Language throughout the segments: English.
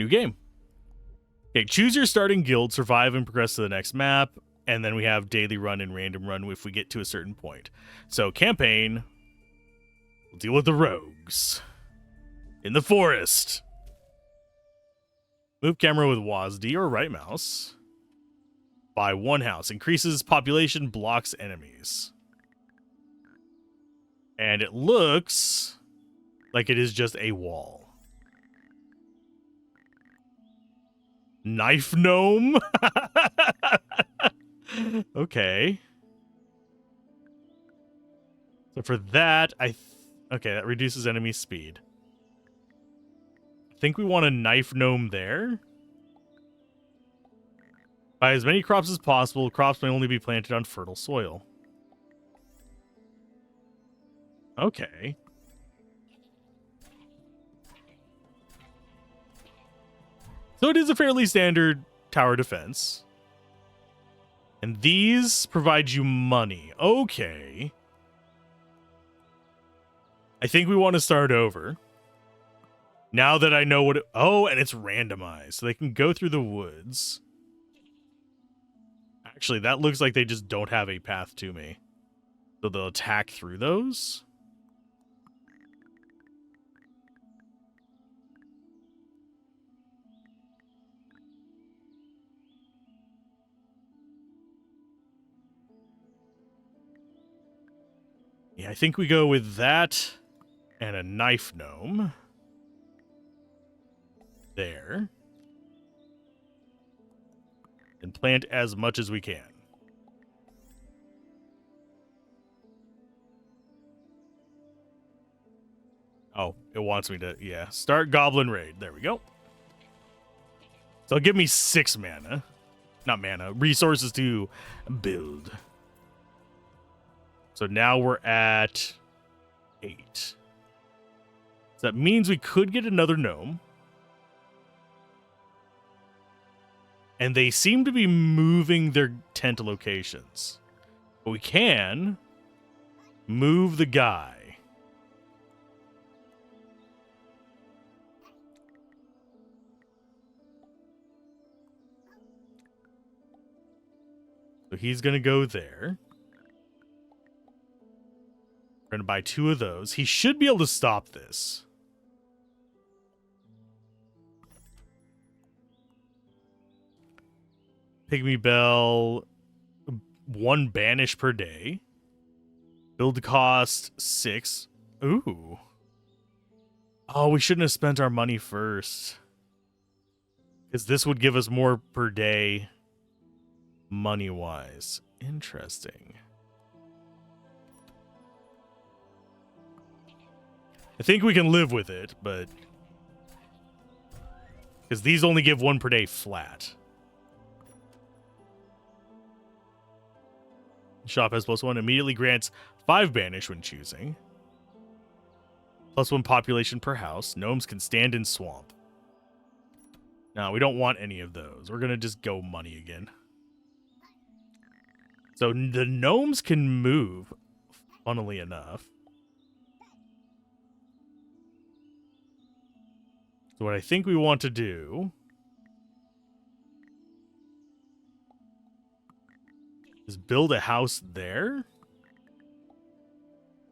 New game. Okay, choose your starting guild, survive, and progress to the next map. And then we have daily run and random run if we get to a certain point. So campaign, we'll deal with the rogues. In the forest. Move camera with WASD or right mouse. Buy one house. Increases population, blocks enemies. And it looks like it is just a wall. Knife gnome? Okay. So for that, okay, that reduces enemy speed. I think we want a knife gnome there. Buy as many crops as possible. Crops may only be planted on fertile soil. Okay. So it is a fairly standard tower defense. And these provide you money. Okay. I think we want to start over. Now that I know what it... Oh, and it's randomized. So they can go through the woods. Actually, that looks like they just don't have a path to me. So they'll attack through those. Yeah, I think we go with that and a knife gnome. There. And plant as much as we can. Oh, it wants me to, yeah. Start Goblin Raid. There we go. So it'll give me 6 mana. Not mana. Resources to build. So now we're at 8. So that means we could get another gnome. And they seem to be moving their tent locations. But we can move the guy. So he's going to go there. We're going to buy 2 of those. He should be able to stop this. Pygmy Bell, 1 banish per day. Build cost 6. Ooh. Oh, we shouldn't have spent our money first. Because this would give us more per day money-wise. Interesting. I think we can live with it, but... because these only give 1 per day flat. Shop has +1. Immediately grants 5 banish when choosing. +1 population per house. Gnomes can stand in swamp. No, we don't want any of those. We're going to just go money again. So the gnomes can move, funnily enough. So what I think we want to do is build a house there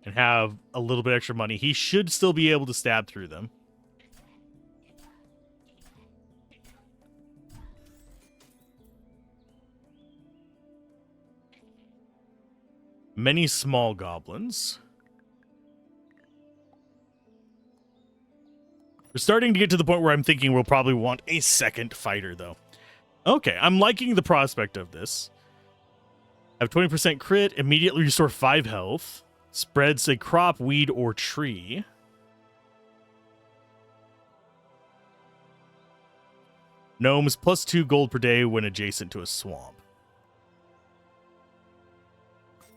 and have a little bit extra money. He should still be able to stab through them. Many small goblins. We're starting to get to the point where I'm thinking we'll probably want a second fighter, though. Okay, I'm liking the prospect of this. Have 20% crit, immediately restore 5 health. Spreads a crop, weed, or tree. Gnomes +2 gold per day when adjacent to a swamp.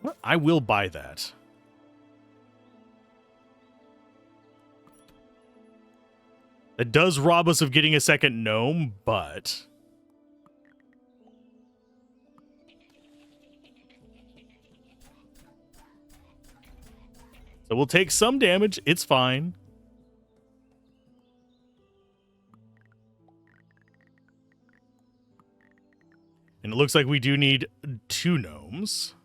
Well, I will buy that. That does rob us of getting a second gnome, but... so we'll take some damage. It's fine. And it looks like we do need 2 gnomes.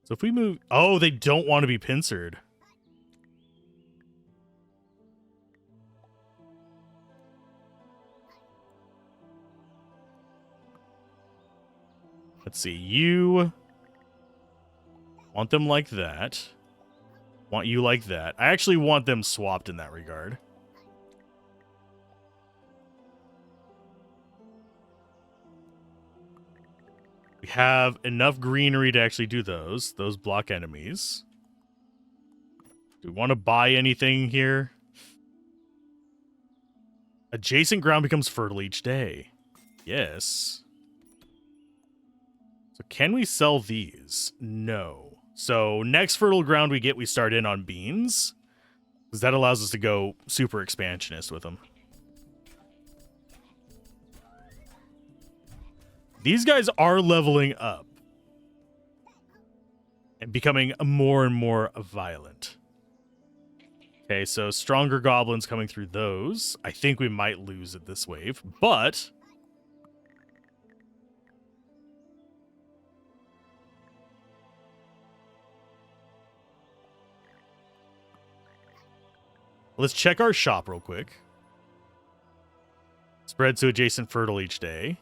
So if we move... Oh, they don't want to be pincered. Let's see. You want them like that. Want you like that. I actually want them swapped in that regard. We have enough greenery to actually do those. Those block enemies. Do we want to buy anything here? Adjacent ground becomes fertile each day. Yes. So can we sell these? No. So next fertile ground we get, we start in on beans. Because that allows us to go super expansionist with them. These guys are leveling up. And becoming more and more violent. Okay, so stronger goblins coming through those. I think we might lose it this wave, but... Let's check our shop real quick. Spread to adjacent fertile each day.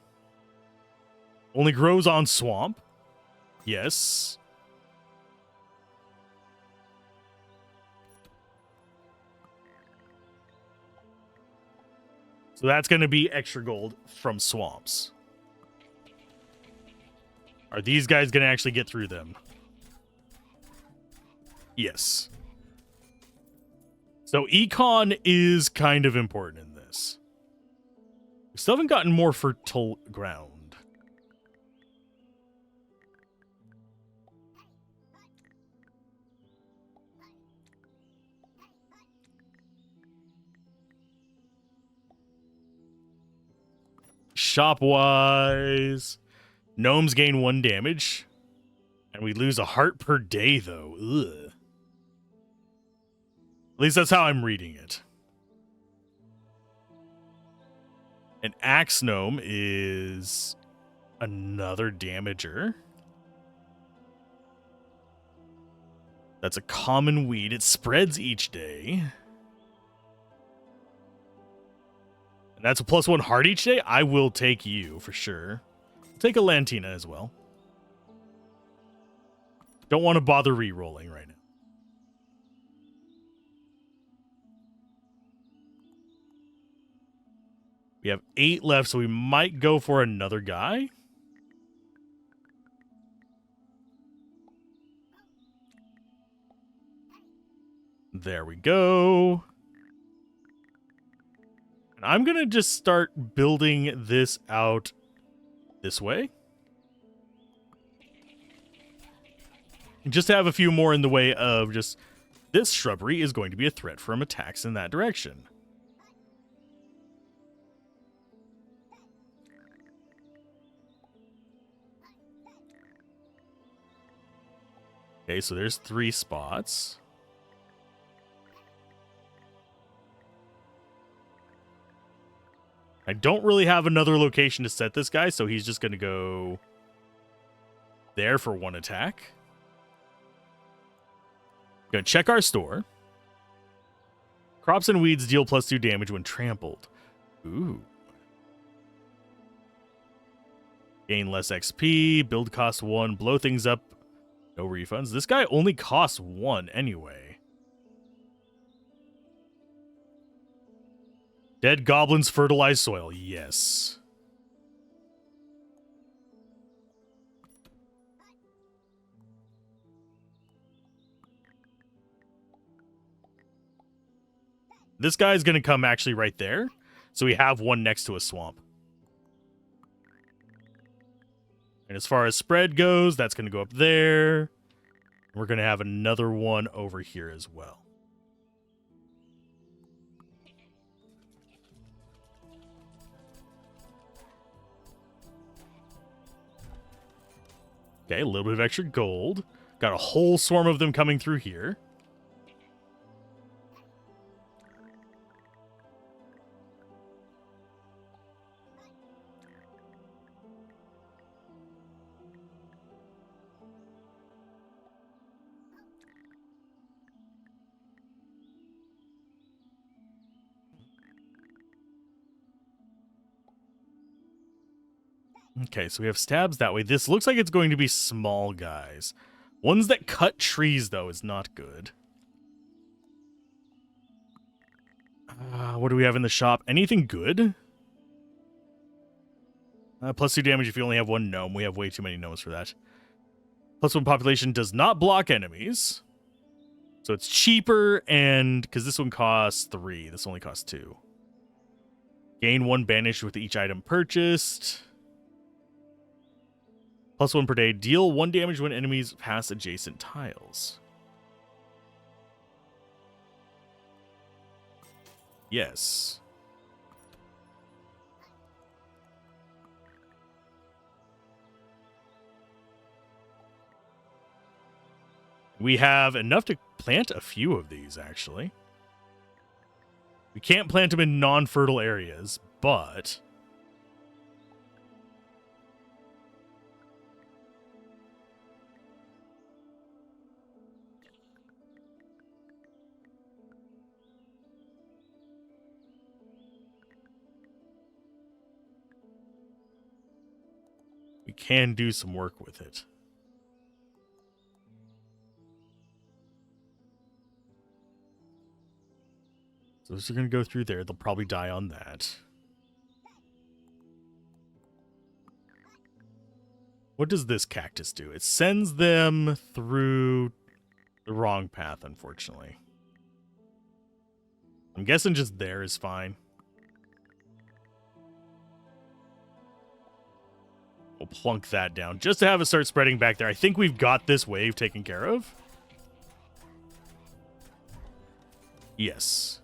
Only grows on swamp. Yes. So that's going to be extra gold from swamps. Are these guys going to actually get through them? Yes. So econ is kind of important in this. We still haven't gotten more fertile ground. Shop-wise, gnomes gain 1 damage. And we lose a heart per day, though. Ugh. At least that's how I'm reading it. An axe gnome is another damager. That's a common weed. It spreads each day. And that's a +1 heart each day. I will take you for sure. I'll take a Lantina as well. Don't want to bother re-rolling right now. We have 8 left, so we might go for another guy. There we go. And I'm going to just start building this out this way. Just to have a few more in the way of just, this shrubbery is going to be a threat from attacks in that direction. Okay, so there's 3 spots. I don't really have another location to set this guy, so he's just going to go there for 1 attack. Gonna check our store. Crops and weeds deal +2 damage when trampled. Ooh. Gain less XP, build cost 1, blow things up, no refunds. This guy only costs 1 anyway. Dead goblins fertilize soil. Yes. This guy's going to come actually right there. So we have 1 next to a swamp. And as far as spread goes, that's going to go up there. We're going to have another one over here as well. Okay, a little bit of extra gold. Got a whole swarm of them coming through here. Okay, so we have stabs that way. This looks like it's going to be small guys. Ones that cut trees, though, is not good. What do we have in the shop? Anything good? +2 damage if you only have one gnome. We have way too many gnomes for that. +1 population does not block enemies. So it's cheaper, and because this one costs 3, this only costs 2. Gain 1 banish with each item purchased. +1 per day. Deal 1 damage when enemies pass adjacent tiles. Yes. We have enough to plant a few of these, actually. We can't plant them in non-fertile areas, but... we can do some work with it. So those are going to go through there. They'll probably die on that. What does this cactus do? It sends them through the wrong path, unfortunately. I'm guessing just there is fine. We'll plunk that down just to have it start spreading back there. I think we've got this wave taken care of. Yes.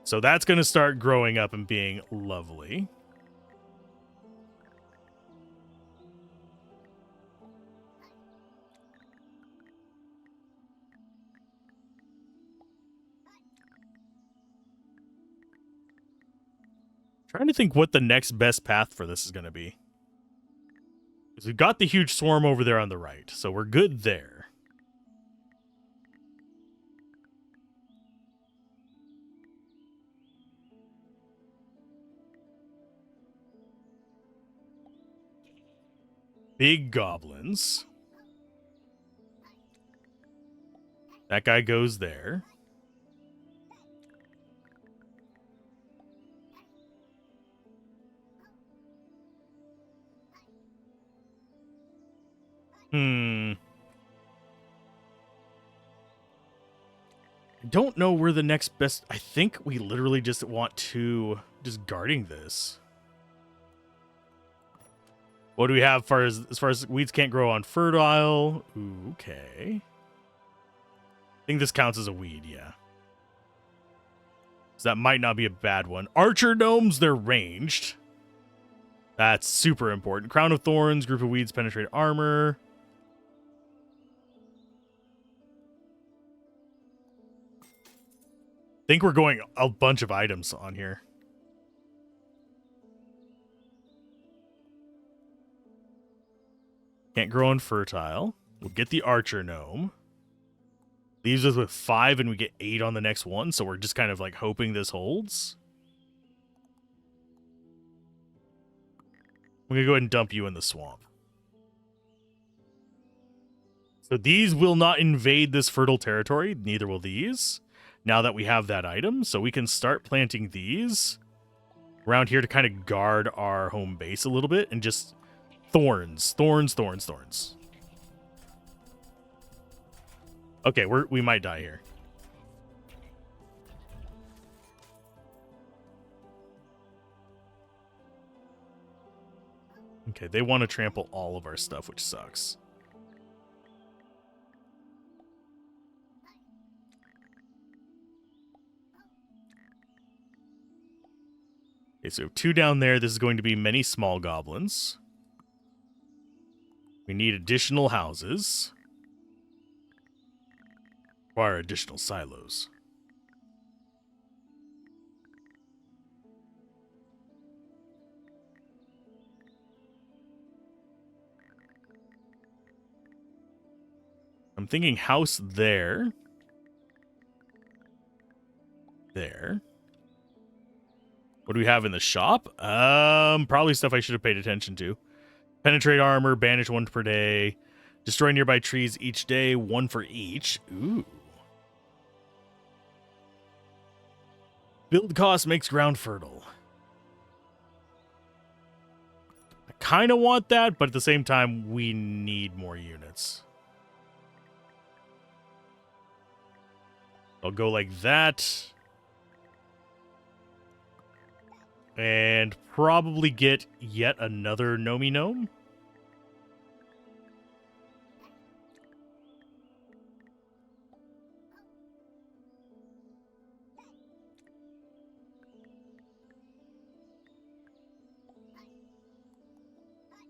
So that's going to start growing up and being lovely. Trying to think what the next best path for this is going to be. Because we've got the huge swarm over there on the right, so we're good there. Big goblins. That guy goes there. I don't know where the next best... I think we literally just want to... just guarding this. What do we have as far as weeds can't grow on fertile? Ooh, okay. I think this counts as a weed, yeah. So that might not be a bad one. Archer gnomes, they're ranged. That's super important. Crown of thorns, group of weeds, penetrate armor. I think we're going a bunch of items on here. Can't grow on fertile. We'll get the archer gnome. Leaves us with 5 and we get 8 on the next one, so we're just kind of like hoping this holds. I'm going to go ahead and dump you in the swamp. So these will not invade this fertile territory, neither will these, now that we have that item. So we can start planting these around here to kind of guard our home base a little bit, and just thorns, thorns, thorns, thorns. Okay, we might die here. Okay, they want to trample all of our stuff, which sucks. Okay, so 2 down there. This is going to be many small goblins. We need additional houses. Require additional silos. I'm thinking house there. There. What do we have in the shop? Probably stuff I should have paid attention to. Penetrate armor, banish 1 per day. Destroy nearby trees each day, 1 for each. Ooh. Build cost makes ground fertile. I kind of want that, but at the same time, we need more units. I'll go like that. And probably get yet another gnome.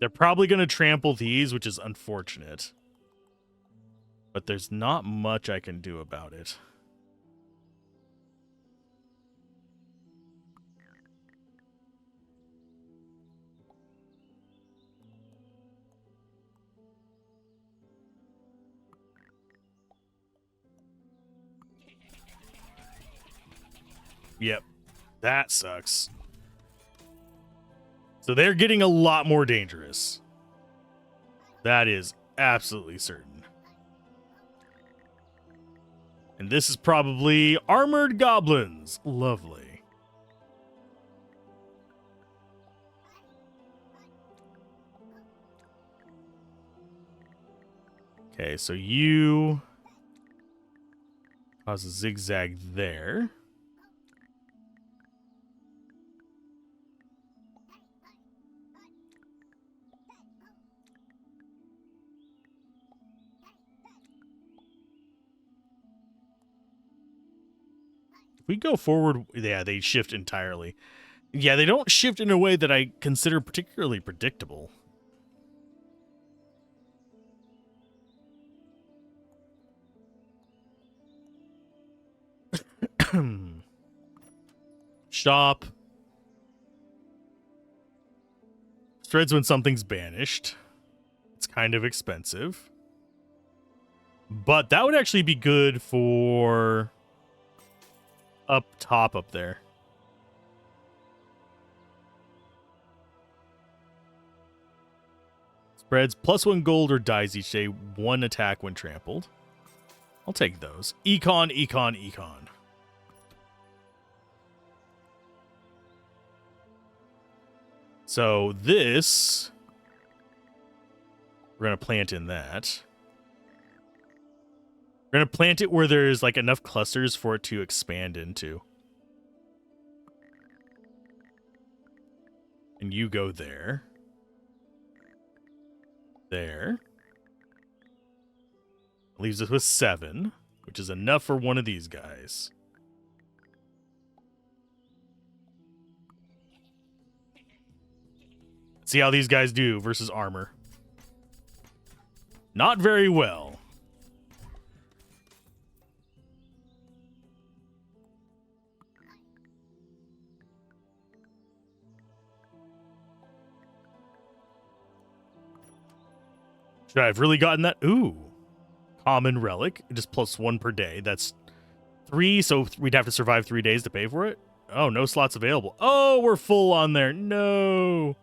They're probably going to trample these, which is unfortunate. But there's not much I can do about it. Yep, that sucks. So they're getting a lot more dangerous. That is absolutely certain. And this is probably armored goblins. Lovely. Okay, so you cause a zigzag there. We go forward, yeah, they shift entirely. Yeah, they don't shift in a way that I consider particularly predictable. Shop. Spreads when something's banished. It's kind of expensive. But that would actually be good for up top up there. Spreads +1 gold or dies each day, 1 attack when trampled. I'll take those. Econ. So this, we're going to plant in that. We're going to plant it where there's like enough clusters for it to expand into. And you go there. There. Leaves us with 7, which is enough for one of these guys. See how these guys do versus armor. Not very well. Should I have really gotten that? Ooh. Common relic. Just +1 per day. That's 3, so we'd have to survive 3 days to pay for it. Oh, no slots available. Oh, we're full on there. No.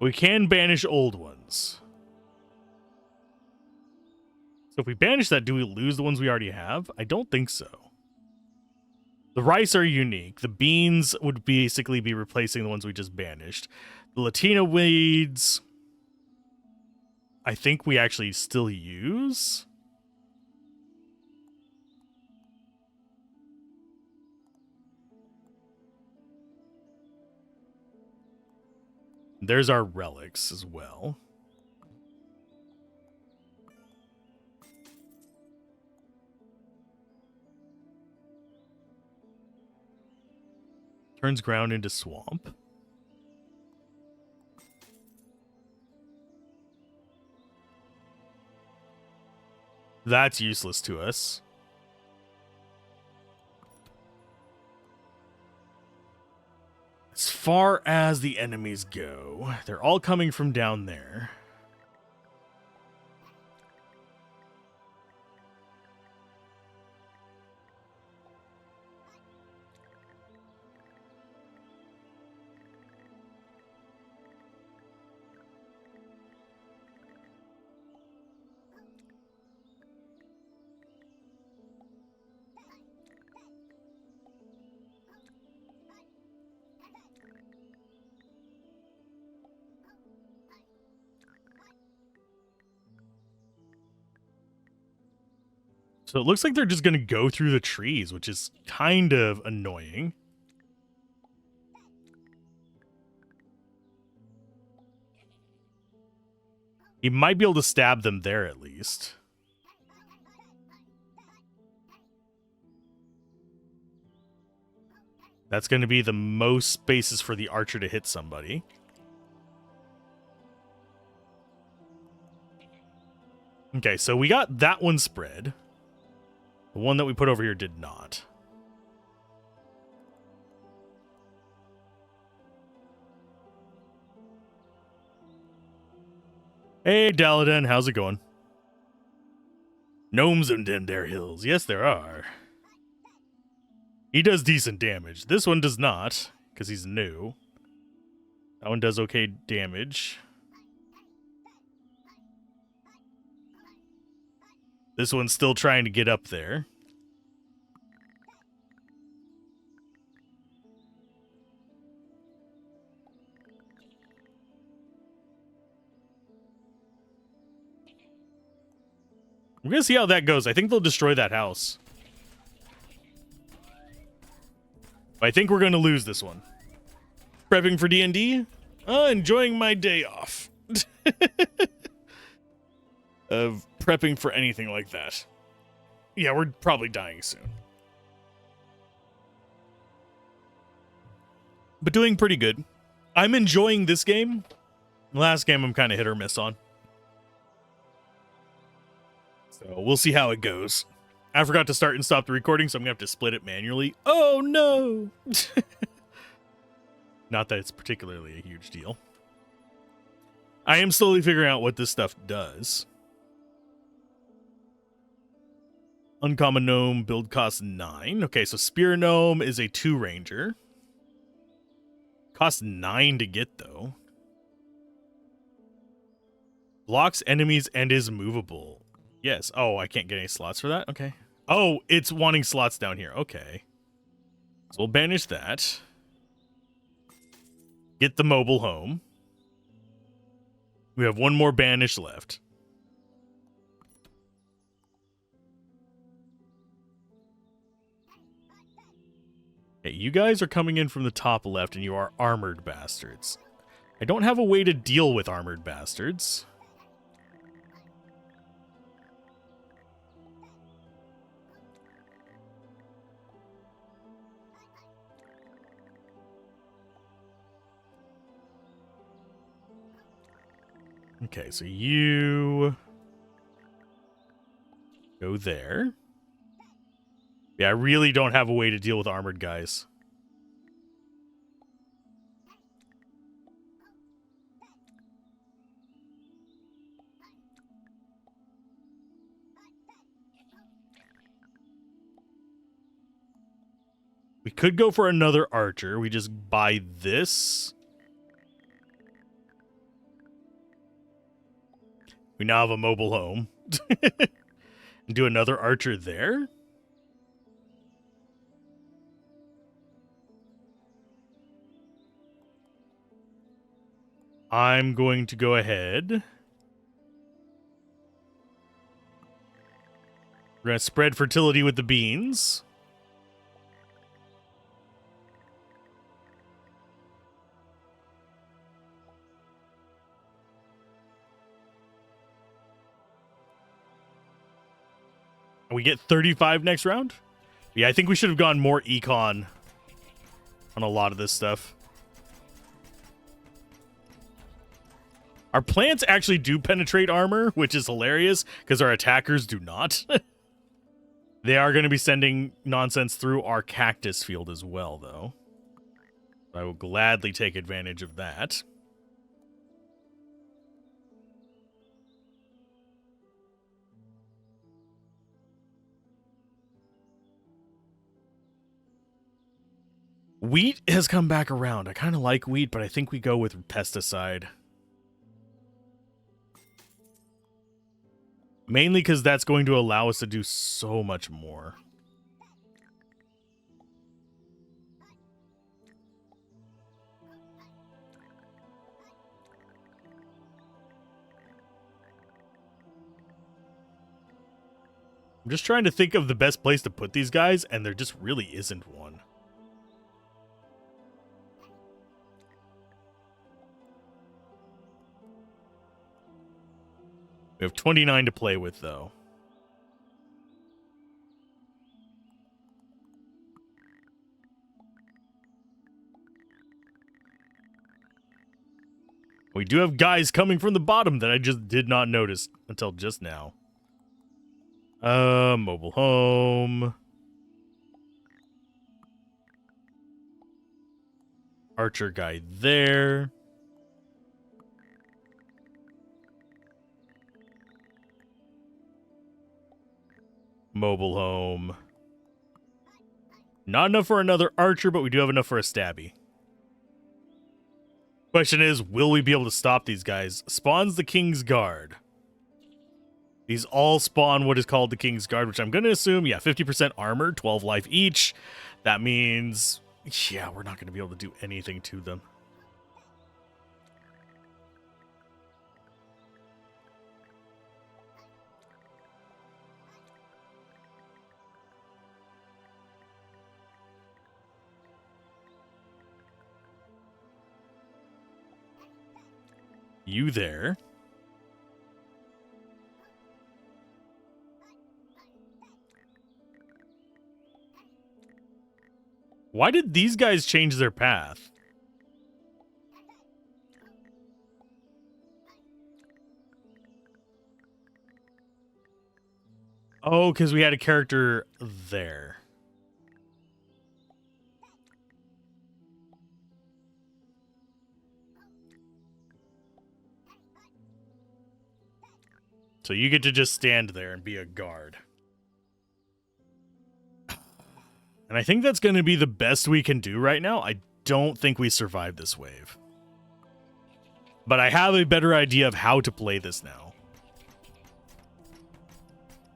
We can banish old ones. So if we banish that, do we lose the ones we already have? I don't think so. The rice are unique. The beans would basically be replacing the ones we just banished. The Latina weeds, I think we actually still use. There's our relics as well. Turns ground into swamp. That's useless to us. As far as the enemies go, they're all coming from down there. So it looks like they're just going to go through the trees, which is kind of annoying. He might be able to stab them there at least. That's going to be the most spaces for the archer to hit somebody. Okay, so we got that one spread. The one that we put over here did not. Hey, Daladan, how's it going? Gnomes in Dendare Hills. Yes, there are. He does decent damage. This one does not, because he's new. That one does okay damage. This one's still trying to get up there. We're going to see how that goes. I think they'll destroy that house. I think we're going to lose this one. Prepping for D&D? Enjoying my day off. Of prepping for anything like that. Yeah, we're probably dying soon. But doing pretty good. I'm enjoying this game. Last game I'm kind of hit or miss on. So we'll see how it goes. I forgot to start and stop the recording, so I'm going to have to split it manually. Oh, no! Not that it's particularly a huge deal. I am slowly figuring out what this stuff does. Uncommon Gnome build costs 9. Okay, so Spear Gnome is a 2-ranger. Costs 9 to get, though. Blocks enemies and is movable. Yes. Oh, I can't get any slots for that? Okay. Oh, it's wanting slots down here. Okay. So we'll banish that. Get the mobile home. We have one more banish left. Okay, you guys are coming in from the top left, and you are armored bastards. I don't have a way to deal with armored bastards. Okay, so you go there. Yeah, I really don't have a way to deal with armored guys. We could go for another archer. We just buy this. We now have a mobile home. And do another archer there? I'm going to go ahead. We're going to spread fertility with the beans. And we get 35 next round? Yeah, I think we should have gone more econ on a lot of this stuff. Our plants actually do penetrate armor, which is hilarious, because our attackers do not. They are going to be sending nonsense through our cactus field as well, though. I will gladly take advantage of that. Wheat has come back around. I kind of like wheat, but I think we go with pesticide. Mainly because that's going to allow us to do so much more. I'm just trying to think of the best place to put these guys, and there just really isn't one. We have 29 to play with, though. We do have guys coming from the bottom that I just did not notice until just now. Mobile home. Archer guy there. Mobile home. Not enough for another archer, but we do have enough for a stabby. Question is, will we be able to stop these guys? Spawns the King's Guard. These all spawn what is called the King's Guard, which I'm going to assume, yeah, 50% armor, 12 life each. That means, yeah, we're not going to be able to do anything to them. You there. Why did these guys change their path? Oh, because we had a character there. So you get to just stand there and be a guard. And I think that's going to be the best we can do right now. I don't think we survive this wave. But I have a better idea of how to play this now.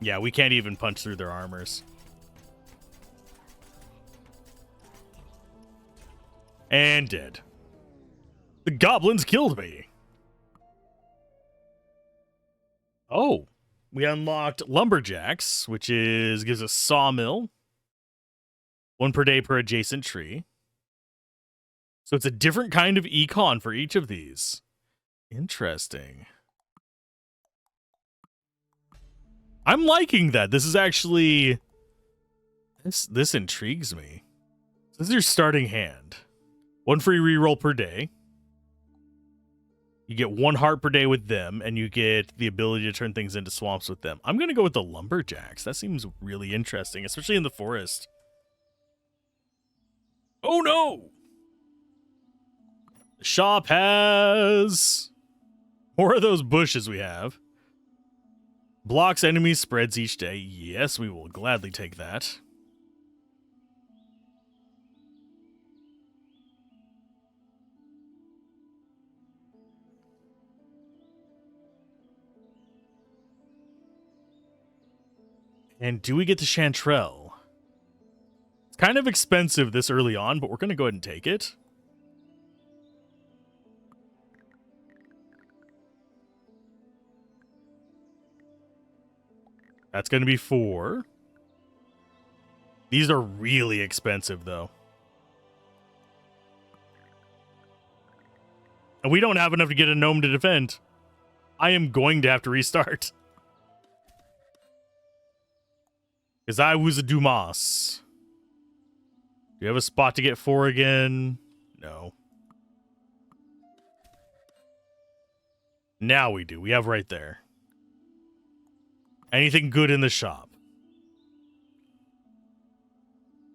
Yeah, we can't even punch through their armors. And dead. The goblins killed me. Oh, we unlocked lumberjacks, which gives us sawmill. 1 per day per adjacent tree. So it's a different kind of econ for each of these. Interesting. I'm liking that. This is actually... This intrigues me. This is your starting hand. 1 free reroll per day. You get 1 heart per day with them, and you get the ability to turn things into swamps with them. I'm going to go with the lumberjacks. That seems really interesting, especially in the forest. Oh no! The shop has more of those bushes we have. Blocks enemies spreads each day. Yes, we will gladly take that. And do we get the chanterelle? It's kind of expensive this early on, but we're going to go ahead and take it. That's going to be 4. These are really expensive, though. And we don't have enough to get a gnome to defend. I am going to have to restart. Because I was a Dumas. Do you have a spot to get 4 again? No. Now we do. We have right there. Anything good in the shop?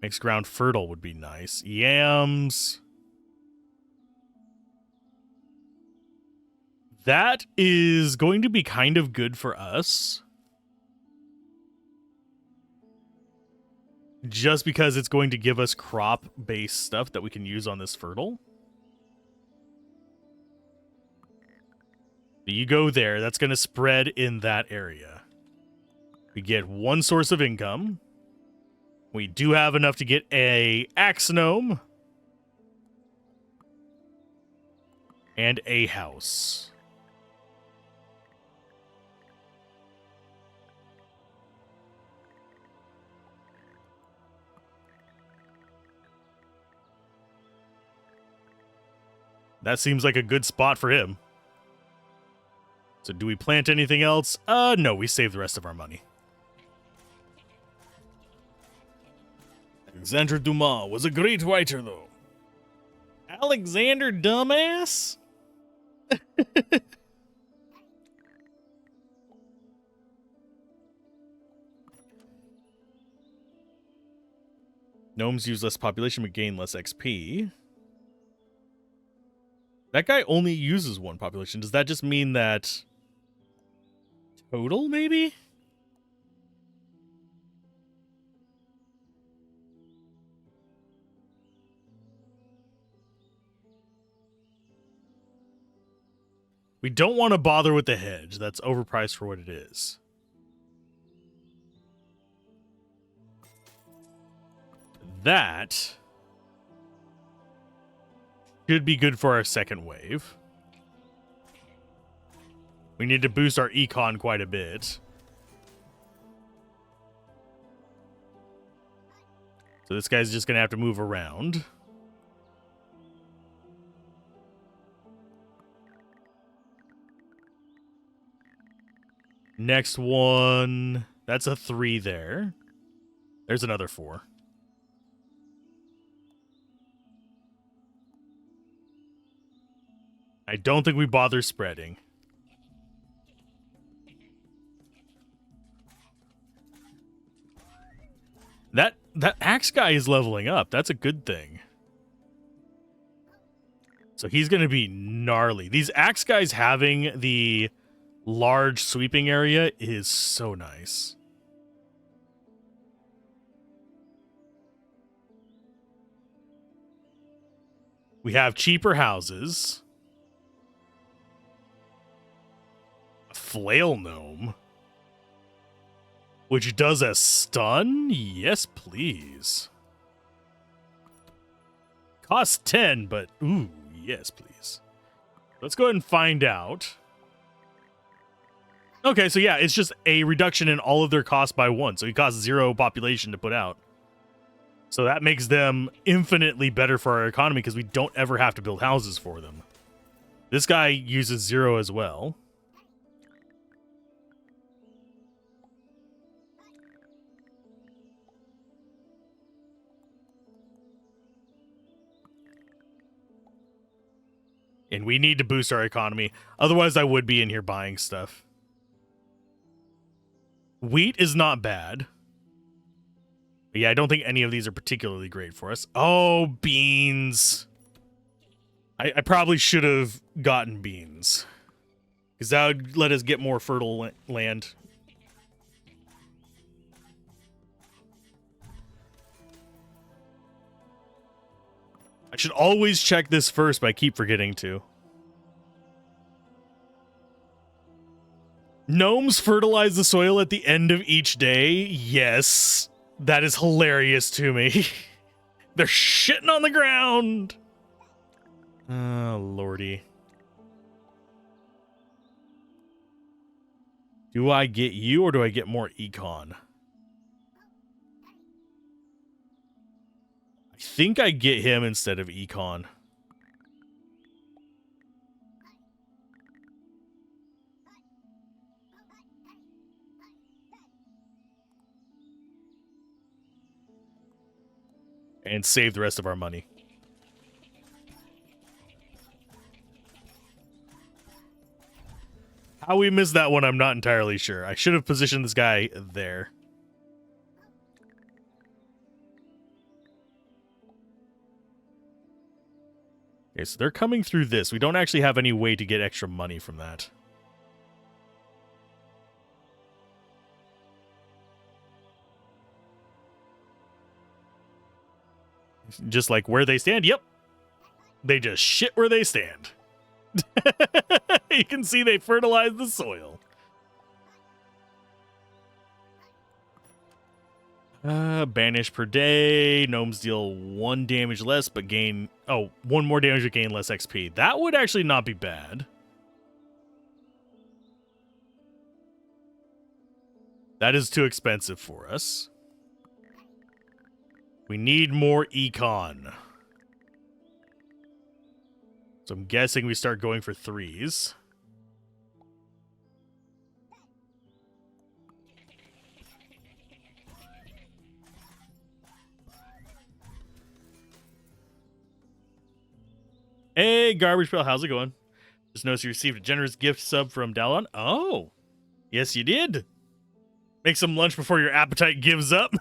Makes ground fertile would be nice. Yams. That is going to be kind of good for us. Just because it's going to give us crop-based stuff that we can use on this fertile. You go there. That's going to spread in that area. We get 1 source of income. We do have enough to get a axe gnome. And a house. That seems like a good spot for him. So do we plant anything else? No, we save the rest of our money. Alexandre Dumas was a great writer, though. Alexander Dumbass? Gnomes use less population but gain less XP. That guy only uses one population. Does that just mean that... total, maybe? We don't want to bother with the hedge. That's overpriced for what it is. That should be good for our second wave. We need to boost our econ quite a bit. So this guy's just going to have to move around. Next one. That's a 3 there. There's another 4. I don't think we bother spreading. That axe guy is leveling up. That's a good thing. So he's going to be gnarly. These axe guys having the large sweeping area is so nice. We have cheaper houses. A flail gnome. Which does a stun? Yes, please. Costs 10, but ooh, yes, please. Let's go ahead and find out. Okay, so yeah, it's just a reduction in all of their costs by 1. So it costs 0 population to put out. So that makes them infinitely better for our economy because we don't ever have to build houses for them. This guy uses 0 as well. And we need to boost our economy. Otherwise, I would be in here buying stuff. Wheat is not bad. But yeah, I don't think any of these are particularly great for us. Oh, beans. I probably should have gotten beans. Because that would let us get more fertile land. I should always check this first, but I keep forgetting to. Gnomes fertilize the soil at the end of each day? Yes. That is hilarious to me. They're shitting on the ground. Oh, lordy. Do I get you or do I get more econ? I think I get him instead of econ. And save the rest of our money. How we missed that one, I'm not entirely sure. I should have positioned this guy there. Okay, so they're coming through this. We don't actually have any way to get extra money from that. Just like where they stand. Yep. They just shit where they stand. You can see they fertilize the soil. Banish per day. Gnomes deal 1 damage less, but gain... Oh, 1 more damage but gain less XP. That would actually not be bad. That is too expensive for us. We need more econ. So I'm guessing we start going for 3s. Hey, Garbage Pail, how's it going? Just noticed you received a generous gift sub from Dallon. Oh, yes, you did. Make some lunch before your appetite gives up.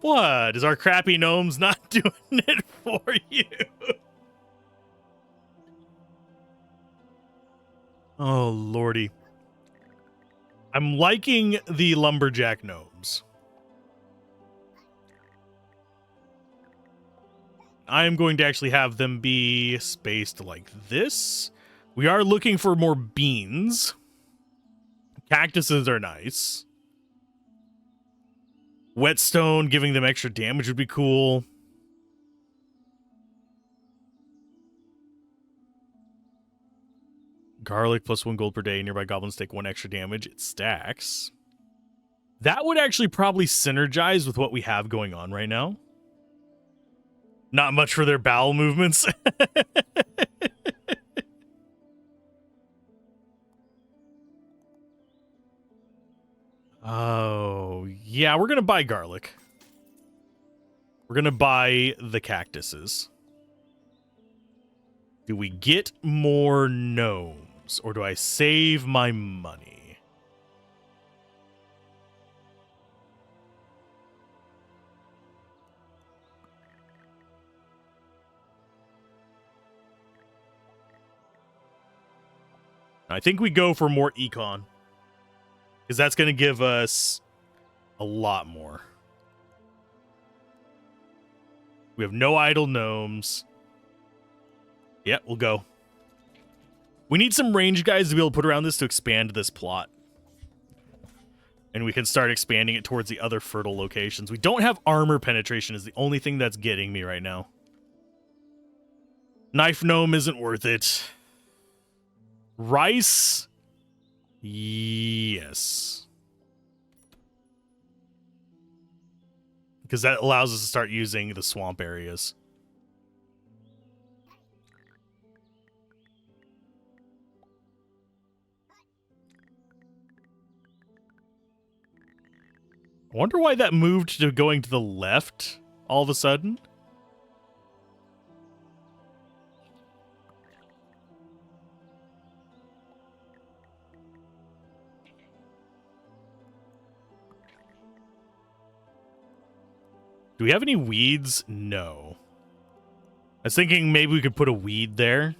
What? Is our crappy gnomes not doing it for you? Oh, lordy. I'm liking the lumberjack gnomes. I am going to actually have them be spaced like this. We are looking for more beans. Cactuses are nice. Whetstone, giving them extra damage would be cool. Garlic plus 1 gold per day. Nearby goblins take 1 extra damage. It stacks. That would actually probably synergize with what we have going on right now. Not much for their bowel movements. Oh, yeah, we're going to buy garlic. We're going to buy the cactuses. Do we get more gnomes, or do I save my money? I think we go for more econ, because that's going to give us a lot more. We have no idle gnomes. Yeah, we'll go. We need some range guys to be able to put around this to expand this plot. And we can start expanding it towards the other fertile locations. We don't have armor penetration is the only thing that's getting me right now. Knife gnome isn't worth it. Rice? Yes. Because that allows us to start using the swamp areas. I wonder why that moved to going to the left all of a sudden. Do we have any weeds? No. I was thinking maybe we could put a weed there.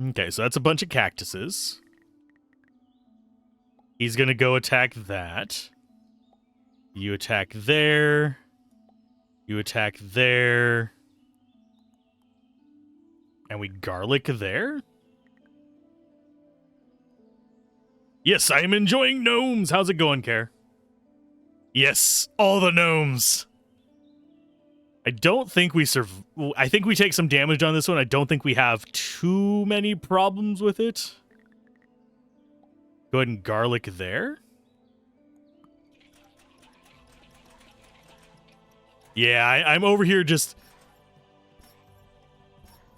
Okay, so that's a bunch of cactuses. He's going to go attack that. You attack there. You attack there. And we garlic there? Yes, I am enjoying gnomes. How's it going, Care? Yes, all the gnomes. I don't think we I think we take some damage on this one. I don't think we have too many problems with it. Go ahead and garlic there. Yeah, I'm over here just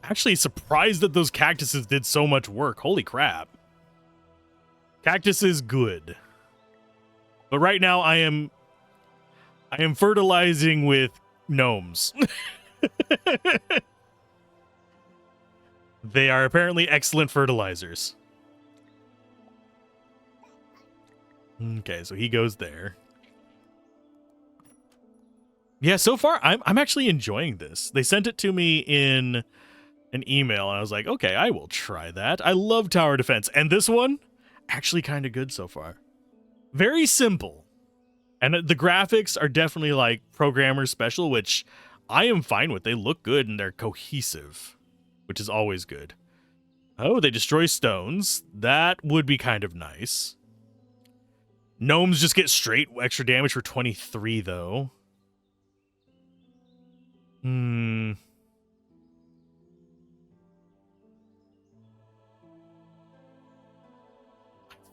actually surprised that those cactuses did so much work. Holy crap. Cactus is good. But right now I am fertilizing with gnomes. They are apparently excellent fertilizers. Okay, so he goes there. Yeah, so far I'm actually enjoying this. They sent it to me in an email and I was like, okay, I will try that. I love tower defense. And this one, actually kind of good so far. Very simple. And the graphics are definitely like programmer special, which I am fine with. They look good and they're cohesive, which is always good. Oh, they destroy stones. That would be kind of nice. Gnomes just get straight extra damage for 23, though.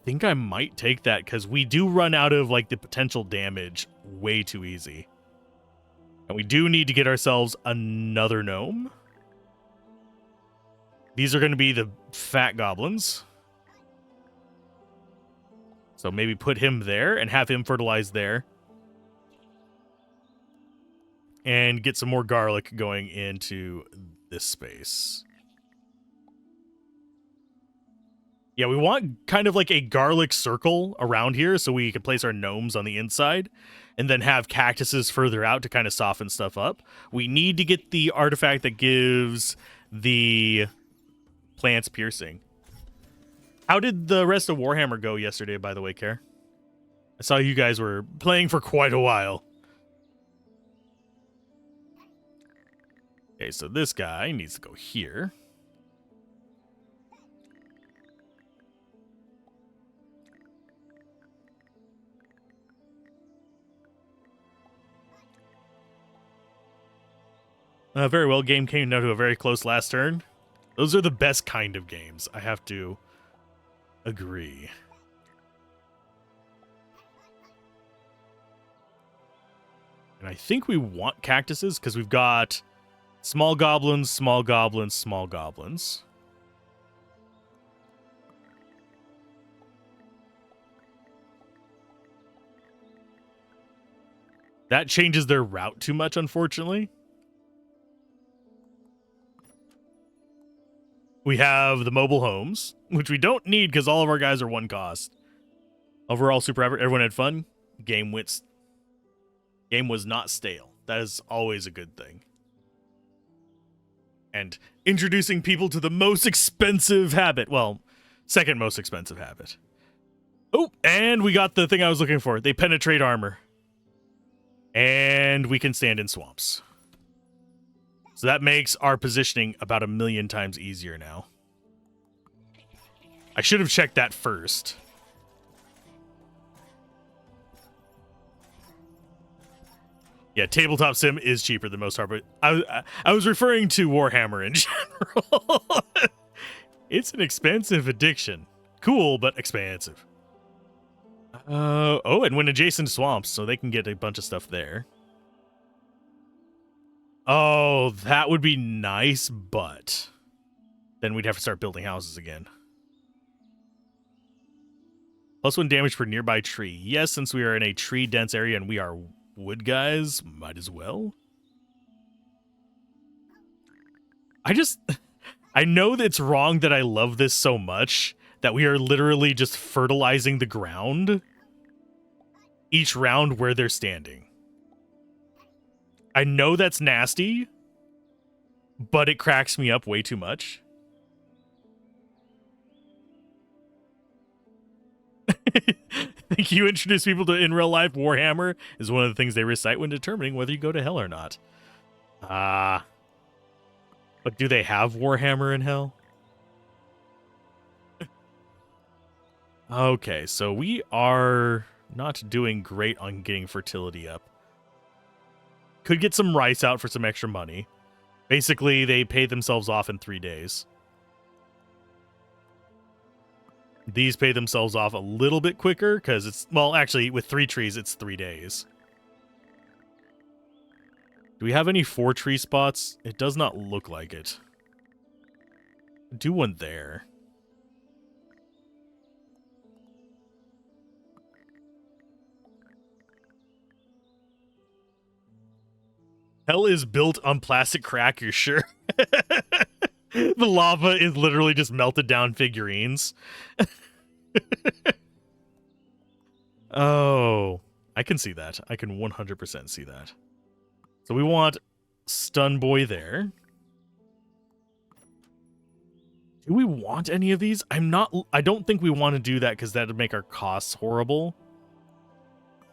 I think I might take that because we do run out of like the potential damage way too easy. And we do need to get ourselves another gnome. These are going to be the fat goblins. So maybe put him there and have him fertilize there. And get some more garlic going into this space. Yeah, we want kind of like a garlic circle around here so we can place our gnomes on the inside and then have cactuses further out to kind of soften stuff up. We need to get the artifact that gives the plants piercing. How did the rest of Warhammer go yesterday, by the way, Care? I saw you guys were playing for quite a while. Okay, so this guy needs to go here. Very well, game came down to a very close last turn. Those are the best kind of games, I have to agree. And I think we want cactuses because we've got small goblins, small goblins, small goblins. That changes their route too much, unfortunately. We have the mobile homes, which we don't need because all of our guys are one cost. Overall, super effort. Everyone had fun. Game was not stale. That is always a good thing. And introducing people to the most expensive habit. Well, second most expensive habit. Oh, and we got the thing I was looking for. They penetrate armor. And we can stand in swamps. So that makes our positioning about 1,000,000 times easier now. I should have checked that first. Yeah, tabletop sim is cheaper than most hard, but I was referring to Warhammer in general. It's an expensive addiction. Cool, but expensive. Oh, and when adjacent to swamps, so they can get a bunch of stuff there. Oh, that would be nice, but then we'd have to start building houses again. +1 damage per nearby tree. Yes, since we are in a tree-dense area and we are wood guys, might as well. I know that it's wrong that I love this so much that we are literally just fertilizing the ground each round where they're standing. I know that's nasty, but it cracks me up way too much. Think you introduce people to in real life Warhammer is one of the things they recite when determining whether you go to hell or not. But do they have Warhammer in hell? Okay, so we are not doing great on getting fertility up. Could get some rice out for some extra money. Basically, they pay themselves off in 3 days. These pay themselves off a little bit quicker because it's, well, actually, with 3 trees, it's 3 days. Do we have any 4 tree spots? It does not look like it. Do one there. Hell is built on plastic crack, you're sure? The lava is literally just melted down figurines. Oh, I can see that. I can 100% see that. So we want Stun Boy there. Do we want any of these? I don't think we want to do that because that would make our costs horrible.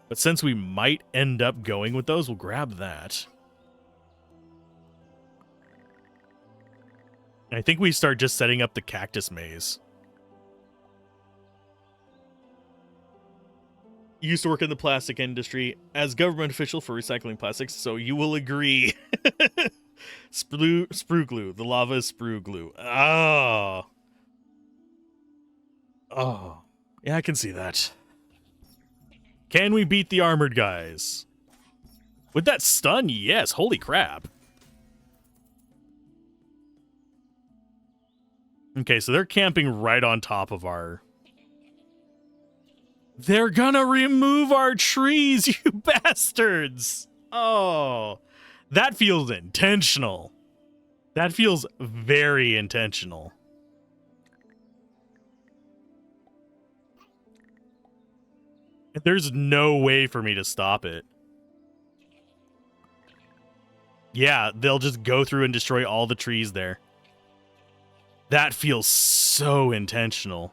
But since we might end up going with those, we'll grab that. I think we start just setting up the cactus maze. Used to work in the plastic industry as government official for recycling plastics, so you will agree. Sprue glue. The lava is sprue glue. Oh. Oh. Yeah, I can see that. Can we beat the armored guys? With that stun, yes. Holy crap. Okay, so they're camping right on top of our... They're gonna remove our trees, you bastards! Oh, that feels intentional. That feels very intentional. There's no way for me to stop it. Yeah, they'll just go through and destroy all the trees there. That feels so intentional.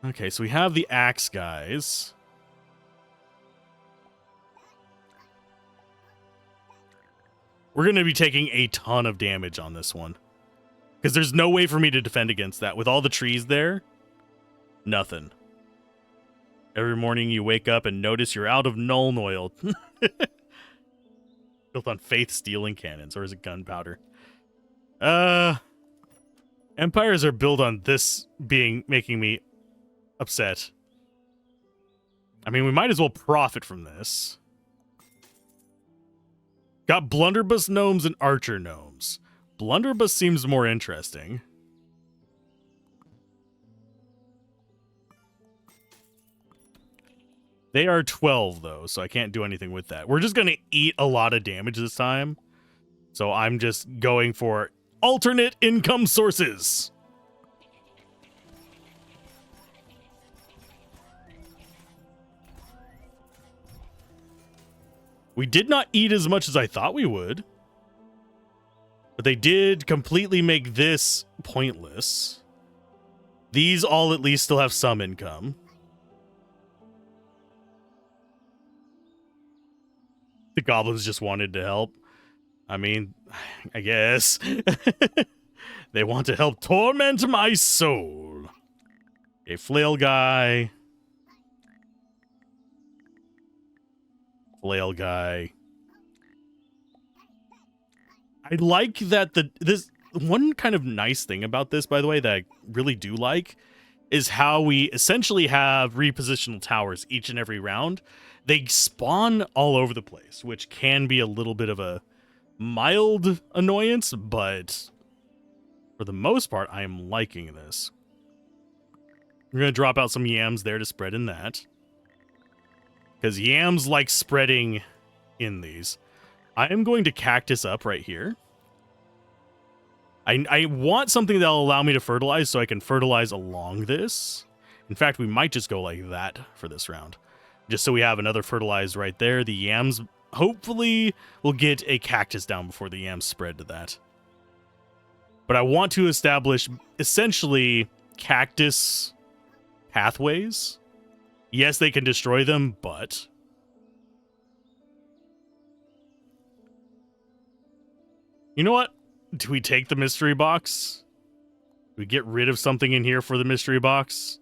Okay, so we have the axe guys. We're going to be taking a ton of damage on this one. Because there's no way for me to defend against that. With all the trees there, nothing. Every morning you wake up and notice you're out of Nuln oil. Built on faith, steel, and cannons. Or is it gunpowder? Empires are built on this making me upset. I mean, we might as well profit from this. Got blunderbuss gnomes and archer gnomes. Blunderbuss seems more interesting. They are 12, though, so I can't do anything with that. We're just going to eat a lot of damage this time. So I'm just going for alternate income sources. We did not eat as much as I thought we would. But they did completely make this pointless. These all at least still have some income. The goblins just wanted to help. I mean, I guess. They want to help torment my soul. A flail guy. Flail guy. I like that this one kind of nice thing about this, by the way, that I really do like, is how we essentially have repositional towers each and every round. They spawn all over the place, which can be a little bit of a mild annoyance, but for the most part, I am liking this. We're going to drop out some yams there to spread in that. Because yams like spreading in these. I am going to cactus up right here. I want something that'll allow me to fertilize so I can fertilize along this. In fact, we might just go like that for this round. Just so we have another fertilized right there. The yams hopefully will get a cactus down before the yams spread to that. But I want to establish essentially cactus pathways. Yes, they can destroy them, but... You know what? Do we take the mystery box? Do we get rid of something in here for the mystery box?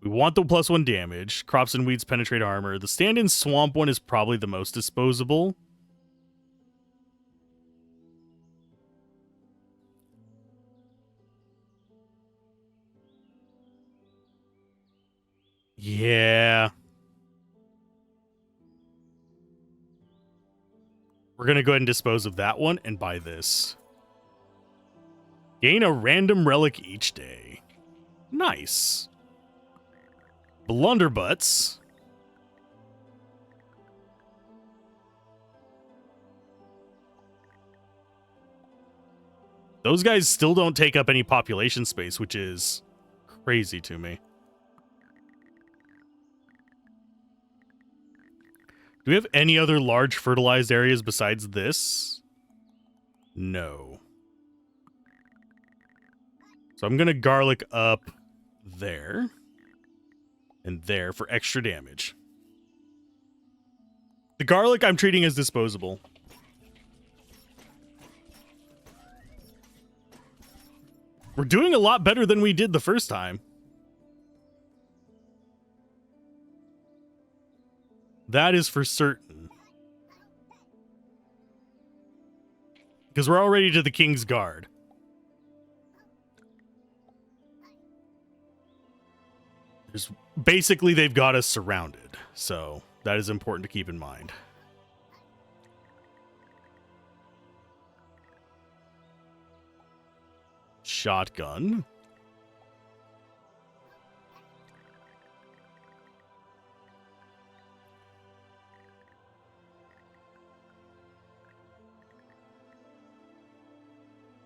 We want the +1 damage. Crops and weeds penetrate armor. The stand-in swamp one is probably the most disposable. Yeah. We're going to go ahead and dispose of that one and buy this. Gain a random relic each day. Nice. Blunderbutts. Those guys still don't take up any population space, which is crazy to me. Do we have any other large fertilized areas besides this? No. So I'm going to garlic up there and there for extra damage. The garlic I'm treating as disposable. We're doing a lot better than we did the first time. That is for certain. because we're already to the King's Guard. Basically, they've got us surrounded, so that is important to keep in mind. Shotgun.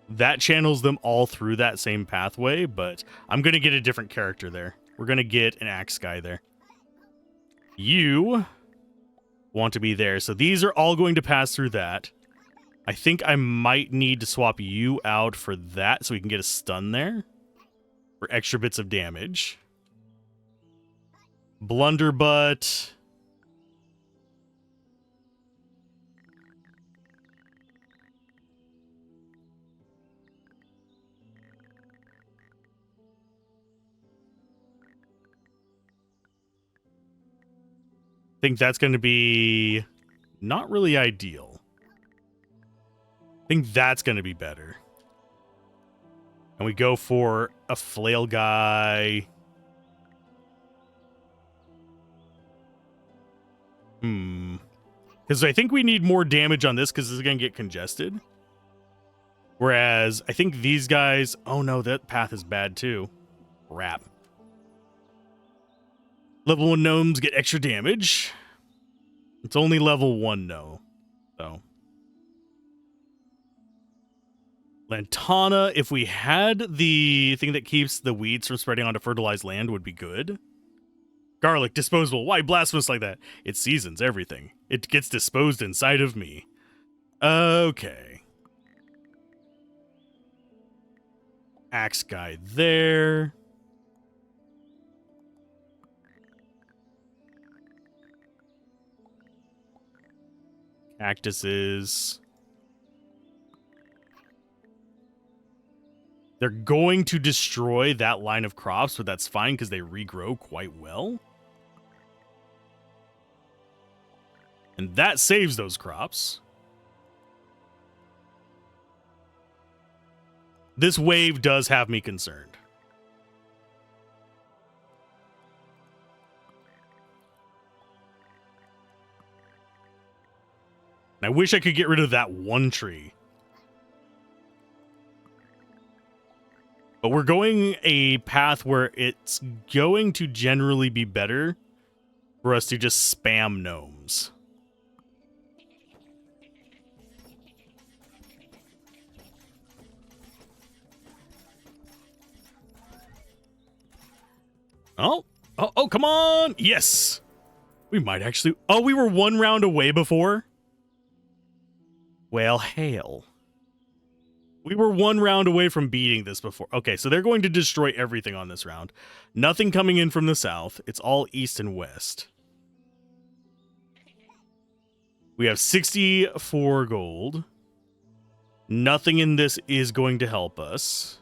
That channels them all through that same pathway, but I'm going to get a different character there. We're going to get an axe guy there. You want to be there. So these are all going to pass through that. I think I might need to swap you out for that so we can get a stun there for extra bits of damage. Blunderbutt. I think that's going to be not really ideal. I think that's going to be better. And we go for a flail guy. Because I think we need more damage on this because this is going to get congested. Whereas I think these guys... Oh no, that path is bad too. Crap. Level 1 gnomes get extra damage. It's only level 1 though. So. Lantana, if we had the thing that keeps the weeds from spreading onto fertilized land, would be good. Garlic, disposable. Why blasphemous like that? It seasons everything. It gets disposed inside of me. Okay. Axe guy there. Cactuses. They're going to destroy that line of crops, but that's fine because they regrow quite well. And that saves those crops. This wave does have me concerned. I wish I could get rid of that one tree. But we're going a path where it's going to generally be better for us to just spam gnomes. Oh, come on! Yes! We might actually... Oh, we were one round away before? Well, hail. We were one round away from beating this before. Okay, so they're going to destroy everything on this round. Nothing coming in from the south. It's all east and west. We have 64 gold. Nothing in this is going to help us.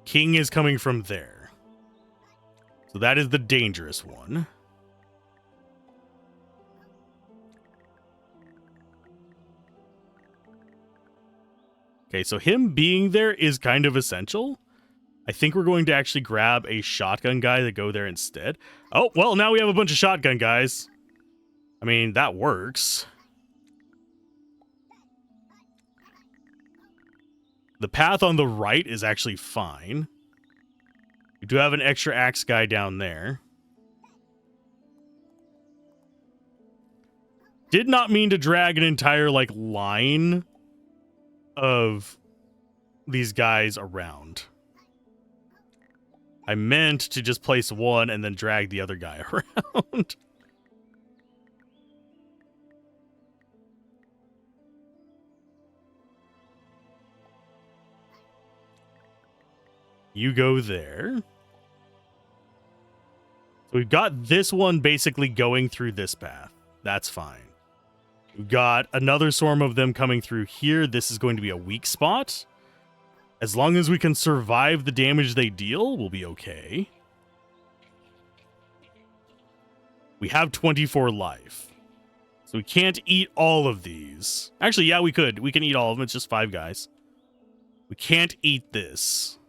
King is coming from there. So that is the dangerous one. Okay, so him being there is kind of essential. I think we're going to actually grab a shotgun guy to go there instead. Oh, well, now we have a bunch of shotgun guys. I mean, that works. The path on the right is actually fine. We do have an extra axe guy down there. Did not mean to drag an entire, like, line of these guys around. I meant to just place one and then drag the other guy around. You go there. So we've got this one basically going through this path. That's fine. We've got another swarm of them coming through here. This is going to be a weak spot. As long as we can survive the damage they deal, we'll be okay. We have 24 life. So we can't eat all of these. Actually, yeah, we could. We can eat all of them. It's just 5 guys. We can't eat this.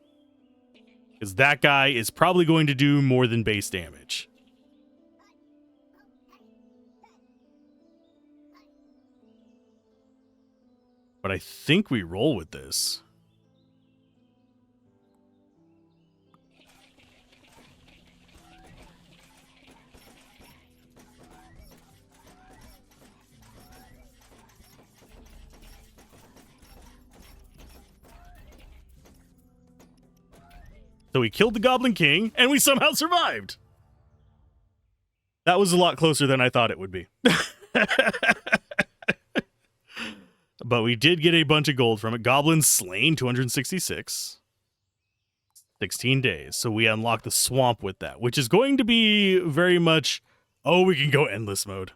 Because that guy is probably going to do more than base damage. But I think we roll with this. So we killed the Goblin King, and we somehow survived. That was a lot closer than I thought it would be. But we did get a bunch of gold from it. Goblins slain, 266. 16 days. So we unlock the swamp with that, which is going to be very much... Oh, we can go endless mode.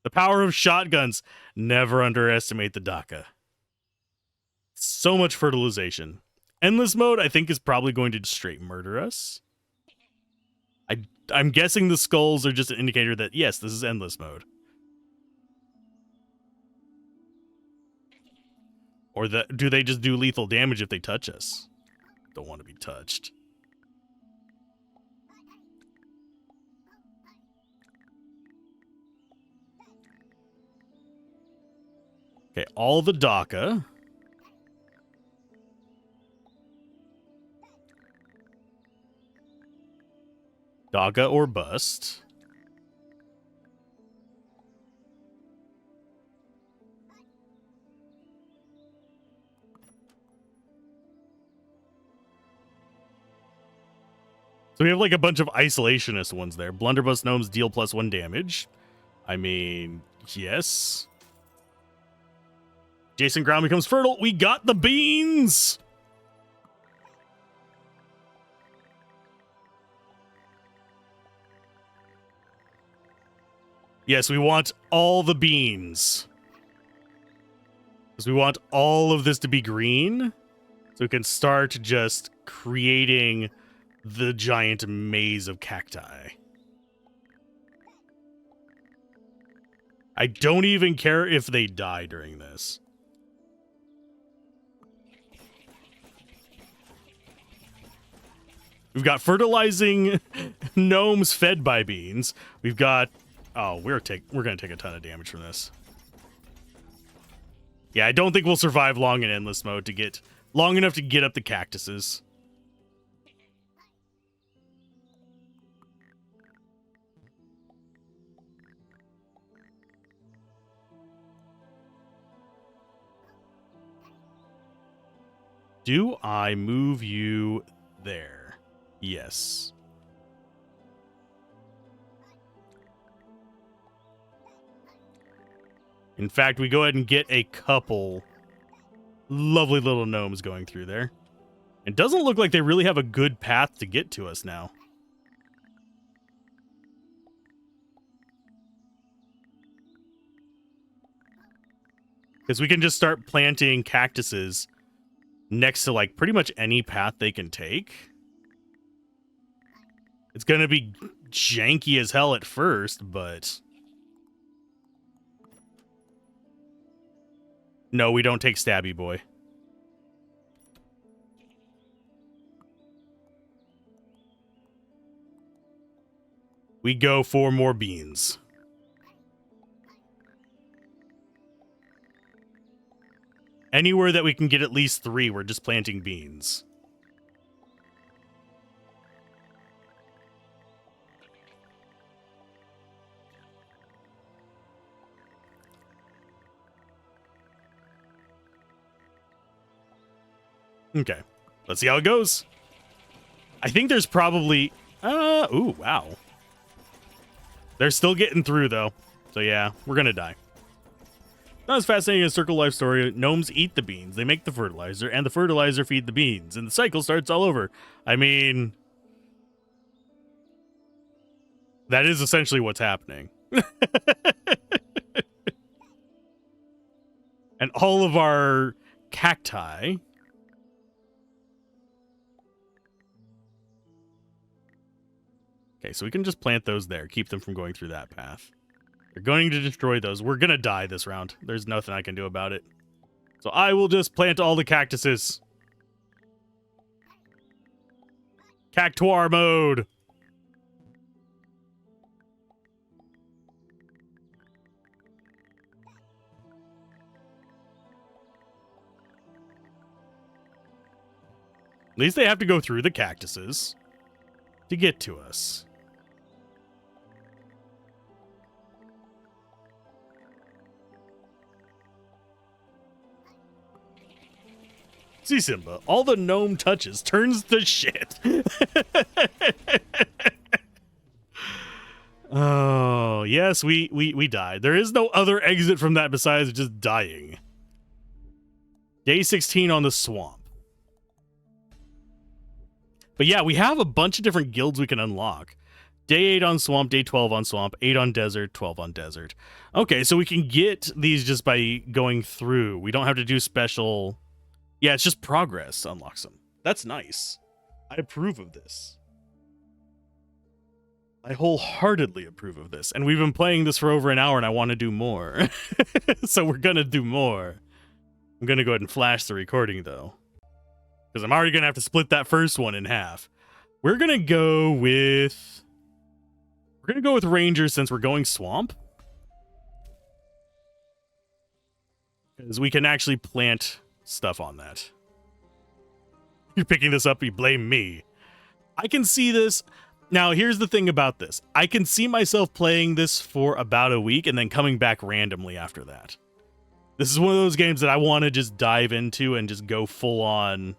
The power of shotguns. Never underestimate the Daka. So much fertilization. Endless mode, I think, is probably going to straight murder us. I'm guessing the skulls are just an indicator that, yes, this is endless mode. Or do they just do lethal damage if they touch us? Don't want to be touched. Okay, all the Daka. Daka or bust. So we have like a bunch of isolationist ones there. Blunderbuss Gnomes deal +1 damage. I mean, yes. Jason ground becomes fertile. We got the beans! Yes, we want all the beans. Because we want all of this to be green. So we can start just creating the giant maze of cacti. I don't even care if they die during this. We've got fertilizing gnomes fed by beans. We've got... Oh, we're going to take a ton of damage from this. Yeah, I don't think we'll survive long in endless mode to get... Long enough to get up the cactuses. Do I move you there? Yes. In fact, we go ahead and get a couple lovely little gnomes going through there. It doesn't look like they really have a good path to get to us now. Because we can just start planting cactuses next to like pretty much any path they can take. It's going to be janky as hell at first, but... No, we don't take Stabby Boy. We go for more beans. Anywhere that we can get at least 3, we're just planting beans. Okay, let's see how it goes. I think there's probably... ooh, wow. They're still getting through, though. So yeah, we're gonna die. Not as fascinating as Circle Life story. Gnomes eat the beans. They make the fertilizer, and the fertilizer feed the beans. And the cycle starts all over. I mean... That is essentially what's happening. And all of our cacti... Okay, so we can just plant those there. Keep them from going through that path. They're going to destroy those. We're going to die this round. There's nothing I can do about it. So I will just plant all the cactuses. Cactuar mode. At least they have to go through the cactuses to get to us. See, Simba, all the gnome touches turns to shit. Oh, yes, we died. There is no other exit from that besides just dying. Day 16 on the swamp. But yeah, we have a bunch of different guilds we can unlock. Day 8 on swamp, day 12 on swamp, 8 on desert, 12 on desert. Okay, so we can get these just by going through. We don't have to do special... Yeah, it's just progress unlocks them. That's nice. I approve of this. I wholeheartedly approve of this. And we've been playing this for over an hour and I want to do more. So we're going to do more. I'm going to go ahead and flash the recording though, because I'm already going to have to split that first one in half. We're going to go with... Ranger since we're going swamp. Because we can actually plant stuff on that. You're picking this up, you blame me. I can see this. Now, here's the thing about this. I can see myself playing this for about a week and then coming back randomly after that. This is one of those games that I want to just dive into and just go full on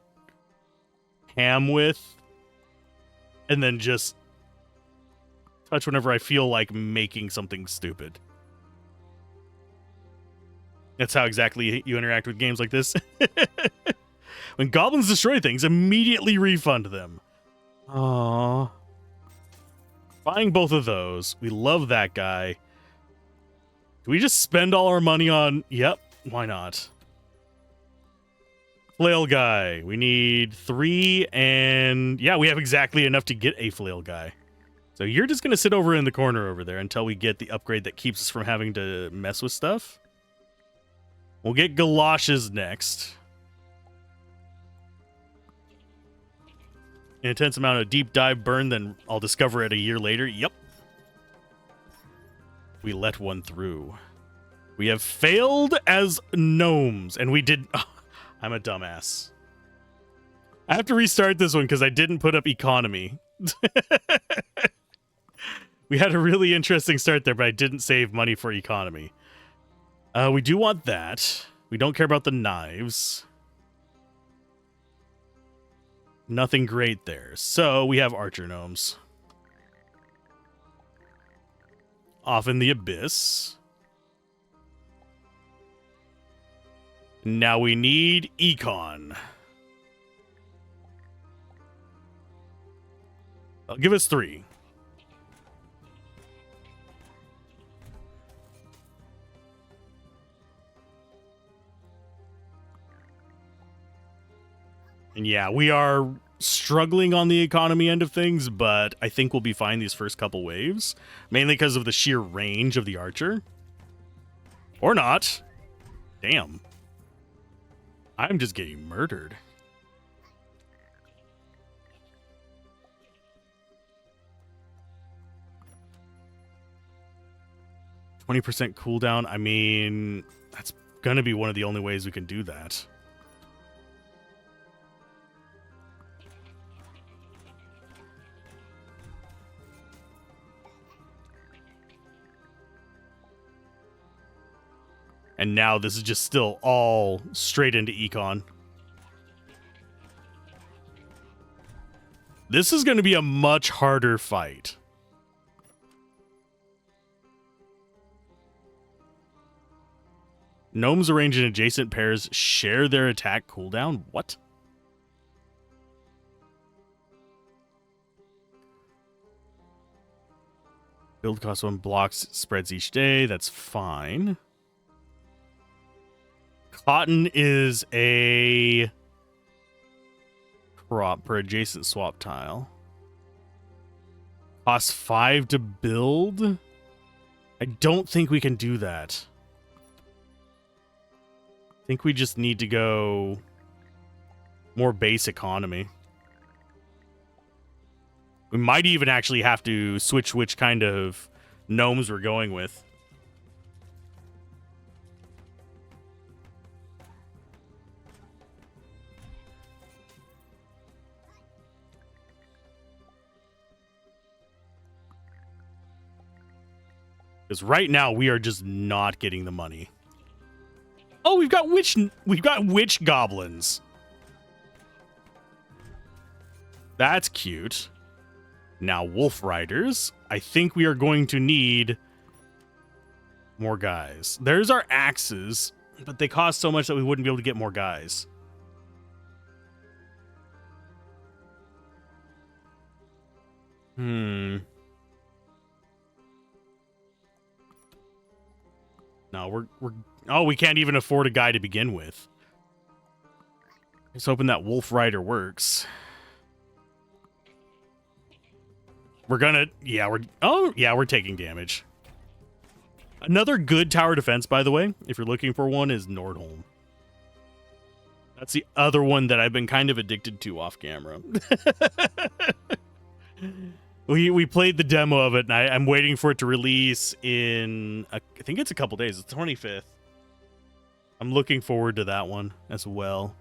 ham with. And then just touch whenever I feel like making something stupid. That's how exactly you interact with games like this. When goblins destroy things, immediately refund them. Aww. Buying both of those. We love that guy. Do we just spend all our money on... Yep, why not? Flail guy. We need 3, and... Yeah, we have exactly enough to get a flail guy. So you're just going to sit over in the corner over there until we get the upgrade that keeps us from having to mess with stuff. We'll get galoshes next. An intense amount of deep dive burn, then I'll discover it a year later. Yep. We let one through. We have failed as gnomes, and we did... Oh, I'm a dumbass. I have to restart this one because I didn't put up economy. We had a really interesting start there, but I didn't save money for economy. We do want that. We don't care about the knives. Nothing great there. So we have archer gnomes. Off in the abyss. Now we need econ. Give us 3. And yeah, we are struggling on the economy end of things, but I think we'll be fine these first couple waves. Mainly because of the sheer range of the archer. Or not. Damn. I'm just getting murdered. %20 cooldown. I mean, that's going to be one of the only ways we can do that. And now this is just still all straight into econ. This is going to be a much harder fight. Gnomes arranged in adjacent pairs share their attack cooldown? What? Build cost 1 blocks spreads each day. That's fine. Cotton is a crop per adjacent swap tile. Costs 5 to build? I don't think we can do that. I think we just need to go more base economy. We might even actually have to switch which kind of gnomes we're going with. Because right now we are just not getting the money. Oh, we've got witch goblins. That's cute. Now wolf riders. I think we are going to need more guys. There's our axes, but they cost so much that we wouldn't be able to get more guys. No, we can't even afford a guy to begin with. Let's hoping that wolf rider works. We're taking damage. Another good tower defense, by the way, if you're looking for one, is Nordholm. That's the other one that I've been kind of addicted to off camera. We played the demo of it, and I'm waiting for it to release in, I think it's a couple days. It's the 25th. I'm looking forward to that one as well.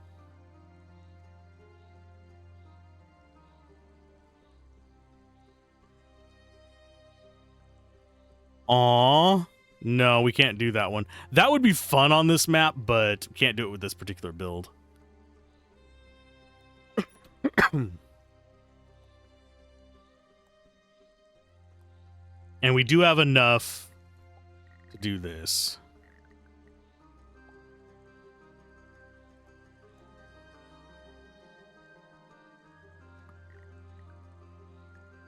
Aw. No, we can't do that one. That would be fun on this map, but can't do it with this particular build. And we do have enough to do this.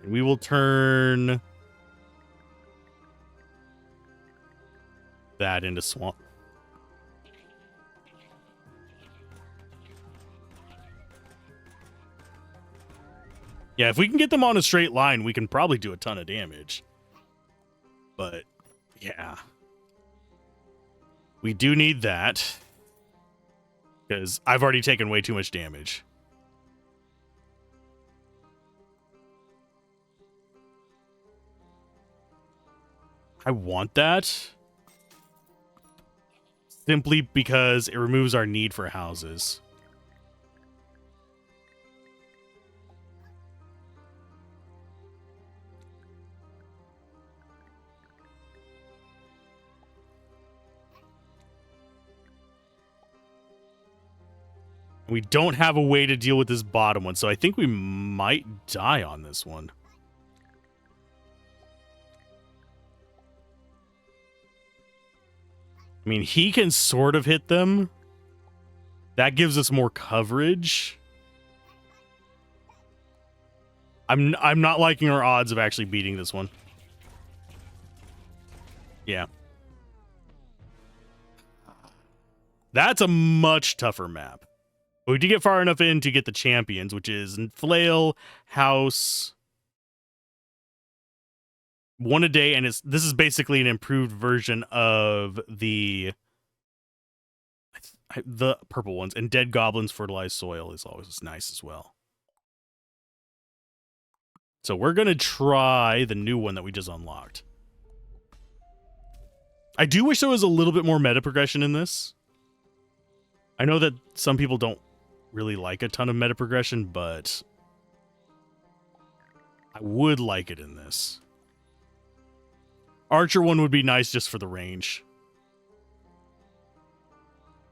And we will turn that into swamp. Yeah, if we can get them on a straight line, we can probably do a ton of damage. But, yeah. We do need that. Because I've already taken way too much damage. I want that. Simply because it removes our need for houses. We don't have a way to deal with this bottom one, so I think we might die on this one. I mean, he can sort of hit them. That gives us more coverage. I'm not liking our odds of actually beating this one. Yeah. That's a much tougher map. But we did get far enough in to get the champions, which is Flail, House, one a day, and this is basically an improved version of the purple ones. And Dead Goblins Fertilized Soil is always nice as well. So we're going to try the new one that we just unlocked. I do wish there was a little bit more meta progression in this. I know that some people don't really like a ton of meta progression, but I would like it in this. Archer one would be nice just for the range.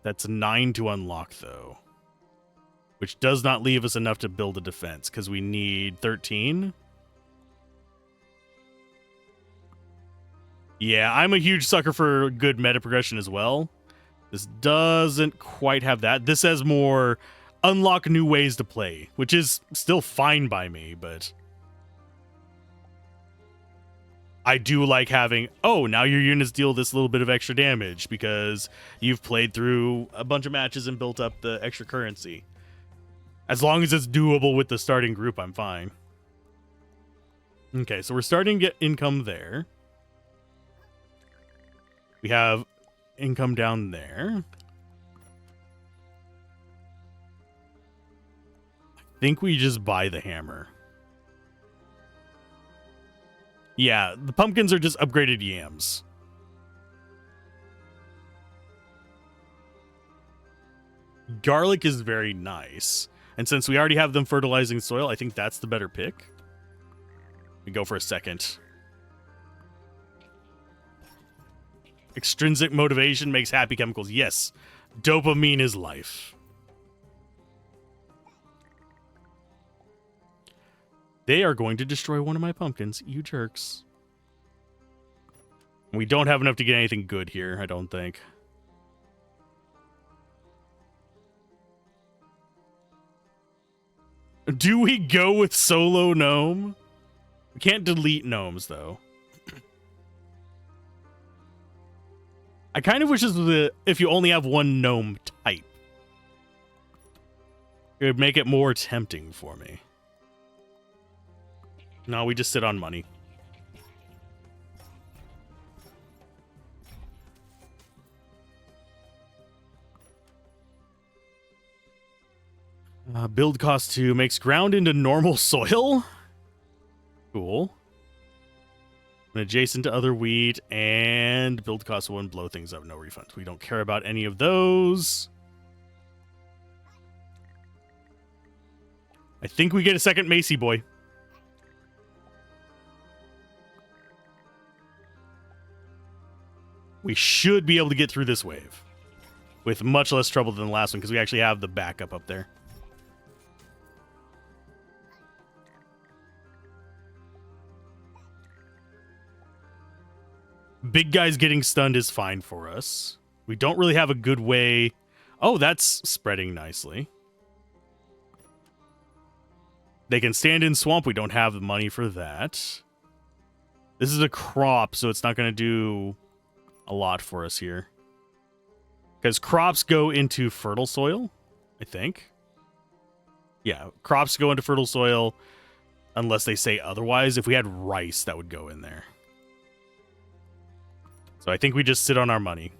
That's 9 to unlock, though. Which does not leave us enough to build a defense, because we need 13. Yeah, I'm a huge sucker for good meta progression as well. This doesn't quite have that. This has more unlock new ways to play, which is still fine by me, but I do like having, oh, now your units deal this little bit of extra damage because you've played through a bunch of matches and built up the extra currency. As long as it's doable with the starting group, I'm fine. Okay, so we're starting to get income there. We have income down there. I think we just buy the hammer. Yeah, the pumpkins are just upgraded yams. Garlic is very nice. And since we already have them fertilizing soil, I think that's the better pick. We go for a second. Extrinsic motivation makes happy chemicals. Yes, dopamine is life. They are going to destroy one of my pumpkins, you jerks. We don't have enough to get anything good here, I don't think. Do we go with solo gnome? We can't delete gnomes, though. I kind of wish this was if you only have one gnome type. It would make it more tempting for me. No, we just sit on money. Build cost 2 makes ground into normal soil. Cool. And adjacent to other wheat, and build cost 1, blow things up, no refunds. We don't care about any of those. I think we get a second Macy boy. We should be able to get through this wave with much less trouble than the last one because we actually have the backup up there. Big guys getting stunned is fine for us. We don't really have a good way. Oh, that's spreading nicely. They can stand in swamp. We don't have the money for that. This is a crop, so it's not going to do a lot for us here. Because crops go into fertile soil, I think. Yeah, crops go into fertile soil unless they say otherwise. If we had rice, that would go in there. So I think we just sit on our money.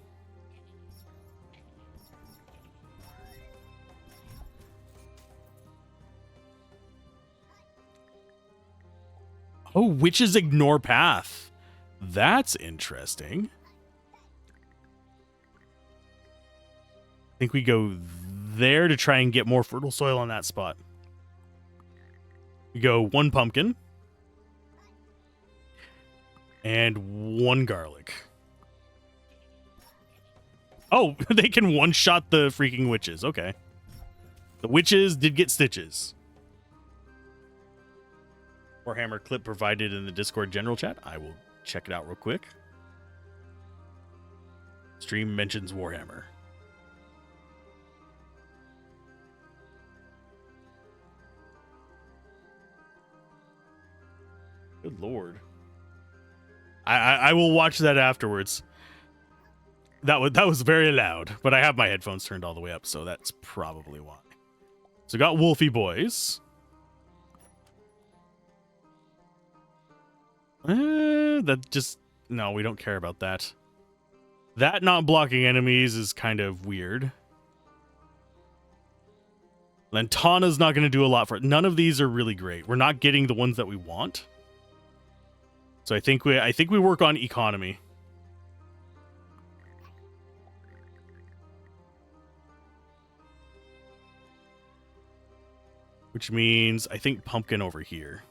Oh, witches ignore path. That's interesting. I think we go there to try and get more fertile soil on that spot. We go 1 pumpkin. And 1 garlic. Oh, they can one-shot the freaking witches. Okay. The witches did get stitches. Warhammer clip provided in the Discord general chat. I will check it out real quick. Stream mentions Warhammer. Good lord. I will watch that afterwards. That was very loud, but I have my headphones turned all the way up, so that's probably why. So got Wolfie boys. That just... No, we don't care about that. That not blocking enemies is kind of weird. Lantana's not going to do a lot for it. None of these are really great. We're not getting the ones that we want. So I think we work on economy. Which means I think pumpkin over here.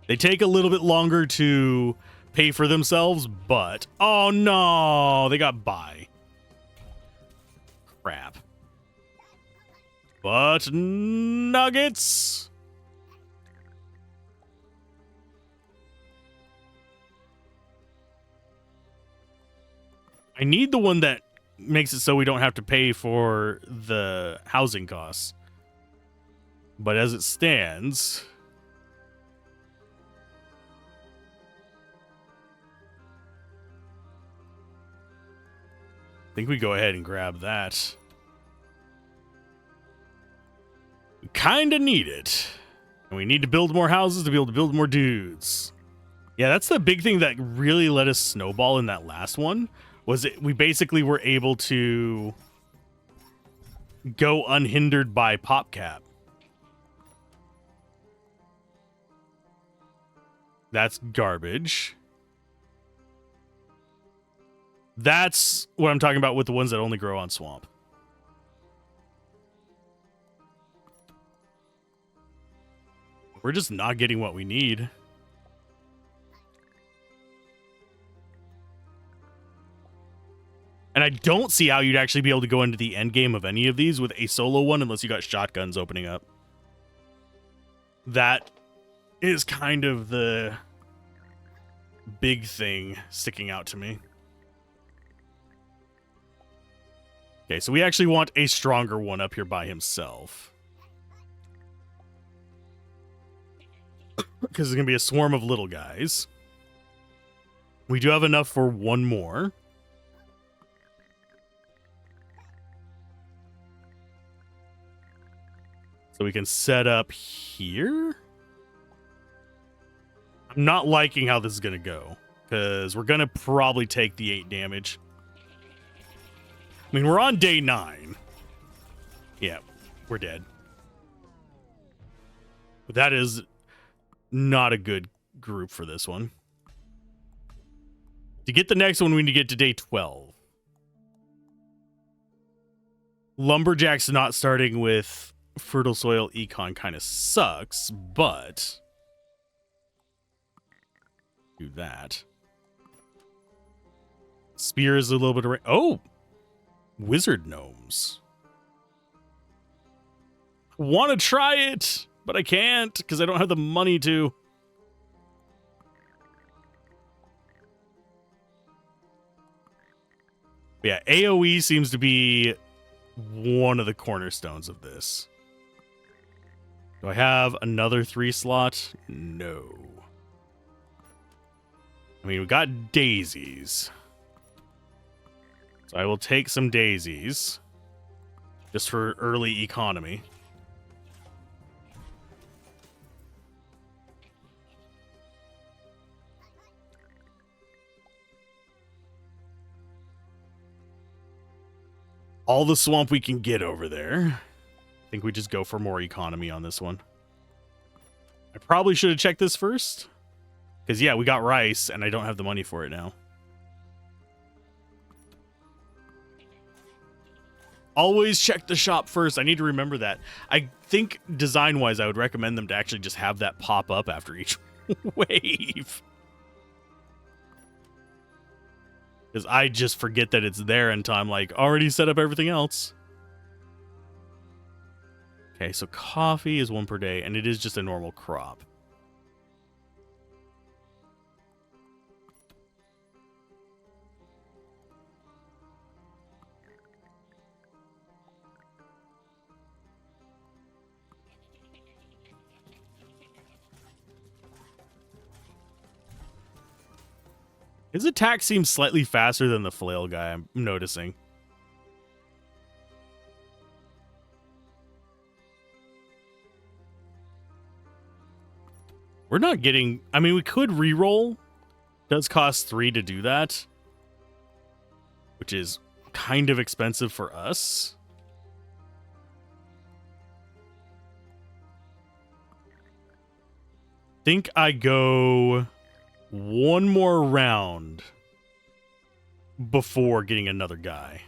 They take a little bit longer to pay for themselves, but... Oh no! They got by. Crap. But nuggets! I need the one that makes it so we don't have to pay for the housing costs. But as it stands... I think we go ahead and grab that. We kinda need it. And we need to build more houses to be able to build more dudes. Yeah, that's the big thing that really let us snowball in that last one, was we basically were able to go unhindered by PopCap. That's garbage. That's what I'm talking about with the ones that only grow on swamp. We're just not getting what we need. And I don't see how you'd actually be able to go into the end game of any of these with a solo one unless you got shotguns opening up. That is kind of the big thing sticking out to me. Okay, so we actually want a stronger one up here by himself. Because there's going to be a swarm of little guys. We do have enough for one more. So we can set up here. I'm not liking how this is going to go, because we're going to probably take the 8 damage. I mean, we're on day 9. Yeah, we're dead. But that is not a good group for this one. To get the next one, we need to get to day 12. Lumberjacks not starting with fertile soil econ kind of sucks, but do that. Spear is a little bit of... Oh! Wizard gnomes. Want to try it, but I can't because I don't have the money to. But yeah, AoE seems to be one of the cornerstones of this. Do I have another 3 slot? No. I mean, we got daisies. So I will take some daisies. Just for early economy. All the swamp we can get over there. I think we just go for more economy on this one. I probably should have checked this first. Because, yeah, we got rice, and I don't have the money for it now. Always check the shop first. I need to remember that. I think, design-wise, I would recommend them to actually just have that pop up after each wave. Because I just forget that it's there until I'm like, already set up everything else. Okay, so coffee is 1 per day, and it is just a normal crop. His attack seems slightly faster than the flail guy, I'm noticing. We're not getting... I mean, we could reroll. Does cost 3 to do that. Which is kind of expensive for us. Think I go... 1 more round before getting another guy.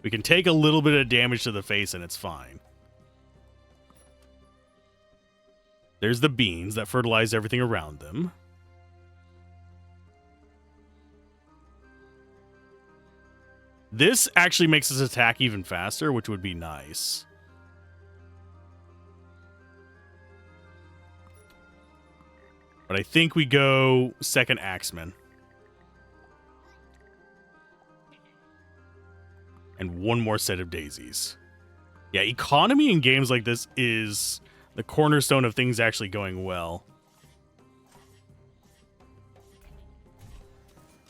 We can take a little bit of damage to the face and it's fine. There's the beans that fertilize everything around them. This actually makes his attack even faster, which would be nice. But I think we go second Axeman. And 1 more set of daisies. Yeah, economy in games like this is the cornerstone of things actually going well.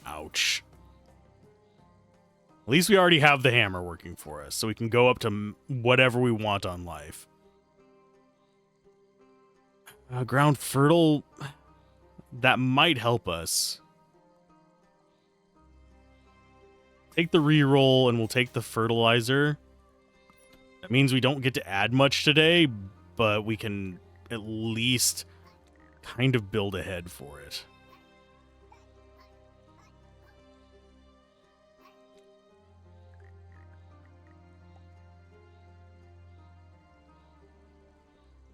Ouch. At least we already have the hammer working for us, so we can go up to whatever we want on life. Ground fertile, that might help us. Take the reroll and we'll take the fertilizer. That means we don't get to add much today, but we can at least kind of build ahead for it.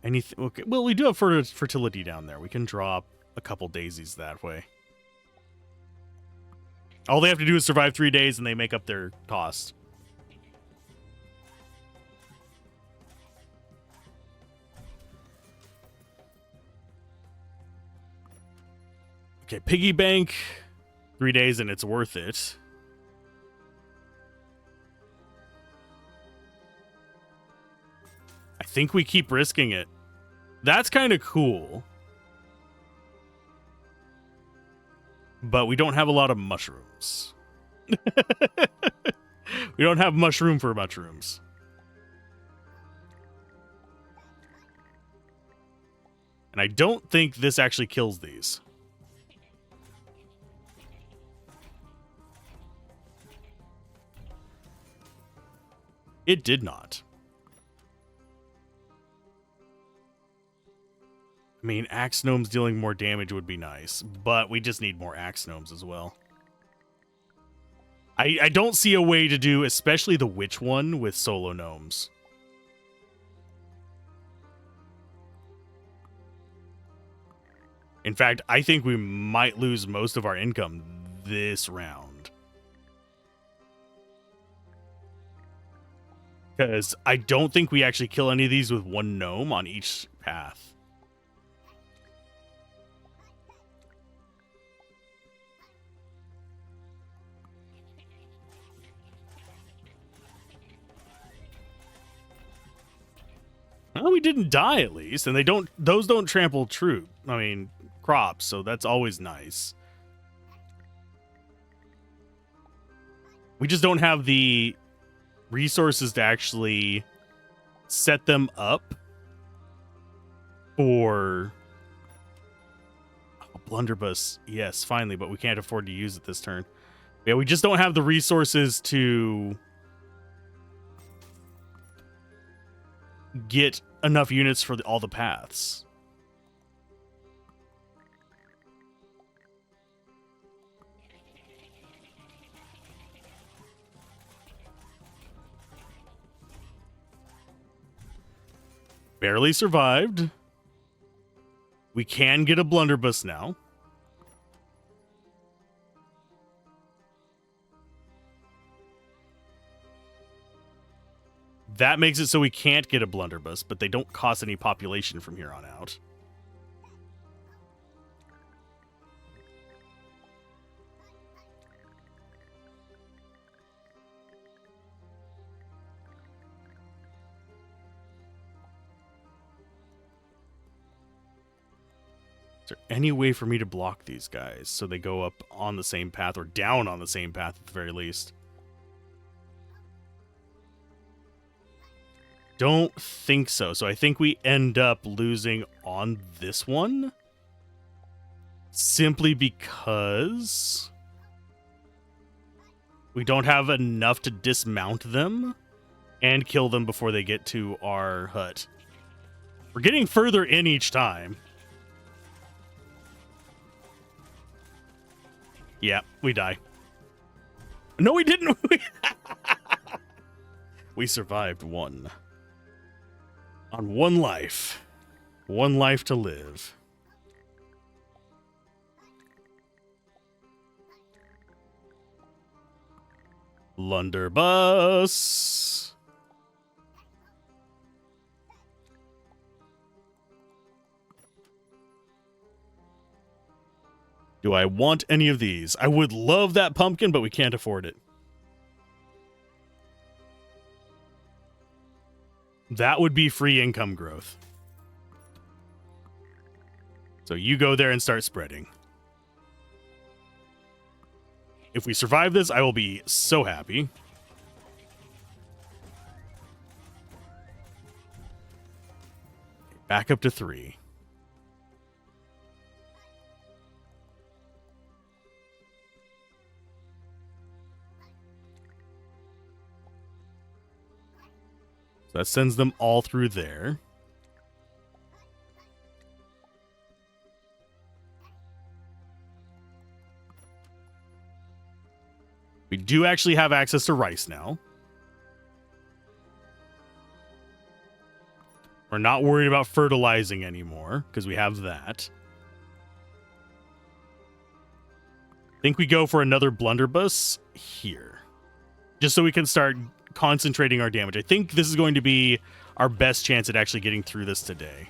Anything? Okay. Well, we do have fertility down there. We can drop a couple daisies that way. All they have to do is survive 3 days, and they make up their cost. Okay, piggy bank. 3 days, and it's worth it. I think we keep risking it. That's kind of cool. But we don't have a lot of mushrooms. We don't have mushroom for mushrooms. And I don't think this actually kills these. It did not. I mean, axe gnomes dealing more damage would be nice, but we just need more axe gnomes as well. I don't see a way to do, especially the witch one, with solo gnomes. In fact, I think we might lose most of our income this round. Because I don't think we actually kill any of these with one gnome on each path. Well, we didn't die at least, and those don't trample crops, so that's always nice. We just don't have the resources to actually set them up for blunderbuss. Yes, finally, but we can't afford to use it this turn. Yeah, we just don't have the resources to get enough units for all the paths. Barely survived. We can get a blunderbuss now. That makes it so we can't get a blunderbuss, but they don't cost any population from here on out. Is there any way for me to block these guys so they go up on the same path or down on the same path at the very least? Don't think so. So I think we end up losing on this one simply because we don't have enough to dismount them and kill them before they get to our hut. We're getting further in each time. Yeah, we die. No, we didn't. We survived one. On one life. One life to live. Blunderbuss. Do I want any of these? I would love that pumpkin, but we can't afford it. That would be free income growth. So you go there and start spreading. If we survive this, I will be so happy. Back up to 3. So that sends them all through there. We do actually have access to rice now. We're not worried about fertilizing anymore because we have that. I think we go for another blunderbuss here. Just so we can start concentrating our damage. I think this is going to be our best chance at actually getting through this today.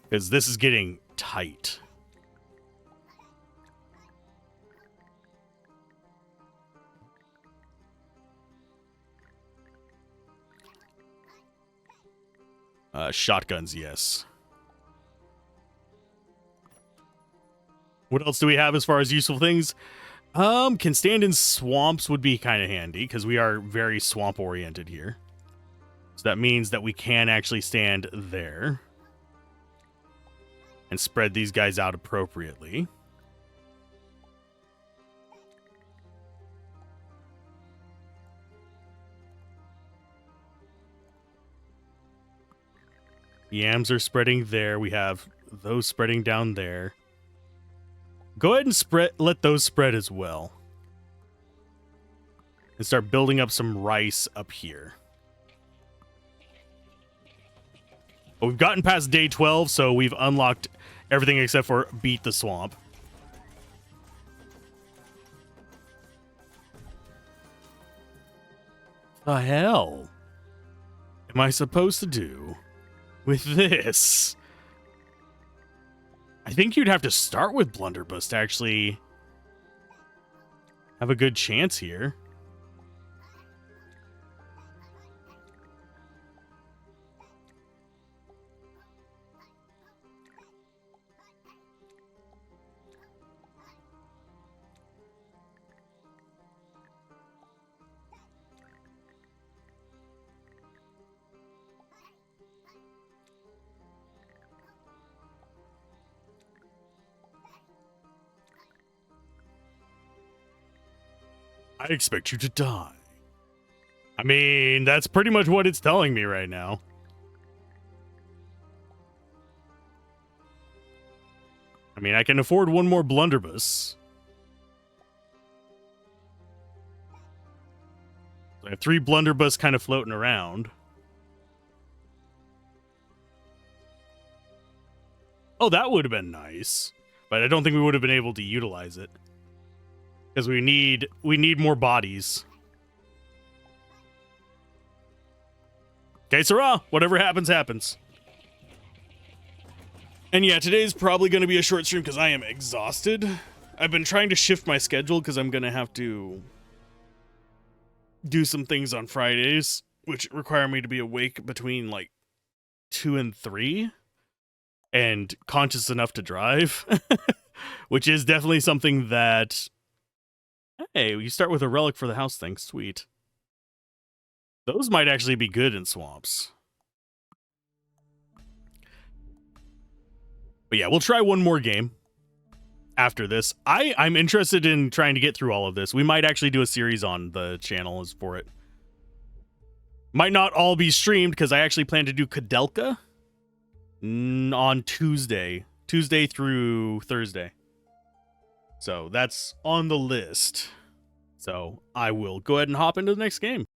Because this is getting tight. Shotguns, yes. What else do we have as far as useful things? Can stand in swamps would be kind of handy because we are very swamp oriented here. So that means that we can actually stand there and spread these guys out appropriately. Yams are spreading there. We have those spreading down there. Go ahead and let those spread as well. And start building up some rice up here. But we've gotten past day 12, so we've unlocked everything except for beat the swamp. The hell am I supposed to do with this? I think you'd have to start with blunderbuss to actually have a good chance here. I expect you to die. I mean, that's pretty much what it's telling me right now. I mean, I can afford one more blunderbuss. I have 3 blunderbuss kind of floating around. Oh, that would have been nice. But I don't think we would have been able to utilize it. Because we need more bodies. Okay, Sarah, whatever happens, happens. And yeah, today's probably going to be a short stream because I am exhausted. I've been trying to shift my schedule because I'm going to have to do some things on Fridays, which require me to be awake between like 2 and 3 and conscious enough to drive, which is definitely something that... Hey, you start with a relic for the house thing. Sweet. Those might actually be good in swamps. But yeah, we'll try one more game after this. I'm interested in trying to get through all of this. We might actually do a series on the channel as for it. Might not all be streamed because I actually plan to do Kadelka on Tuesday. Tuesday through Thursday. So that's on the list. So I will go ahead and hop into the next game.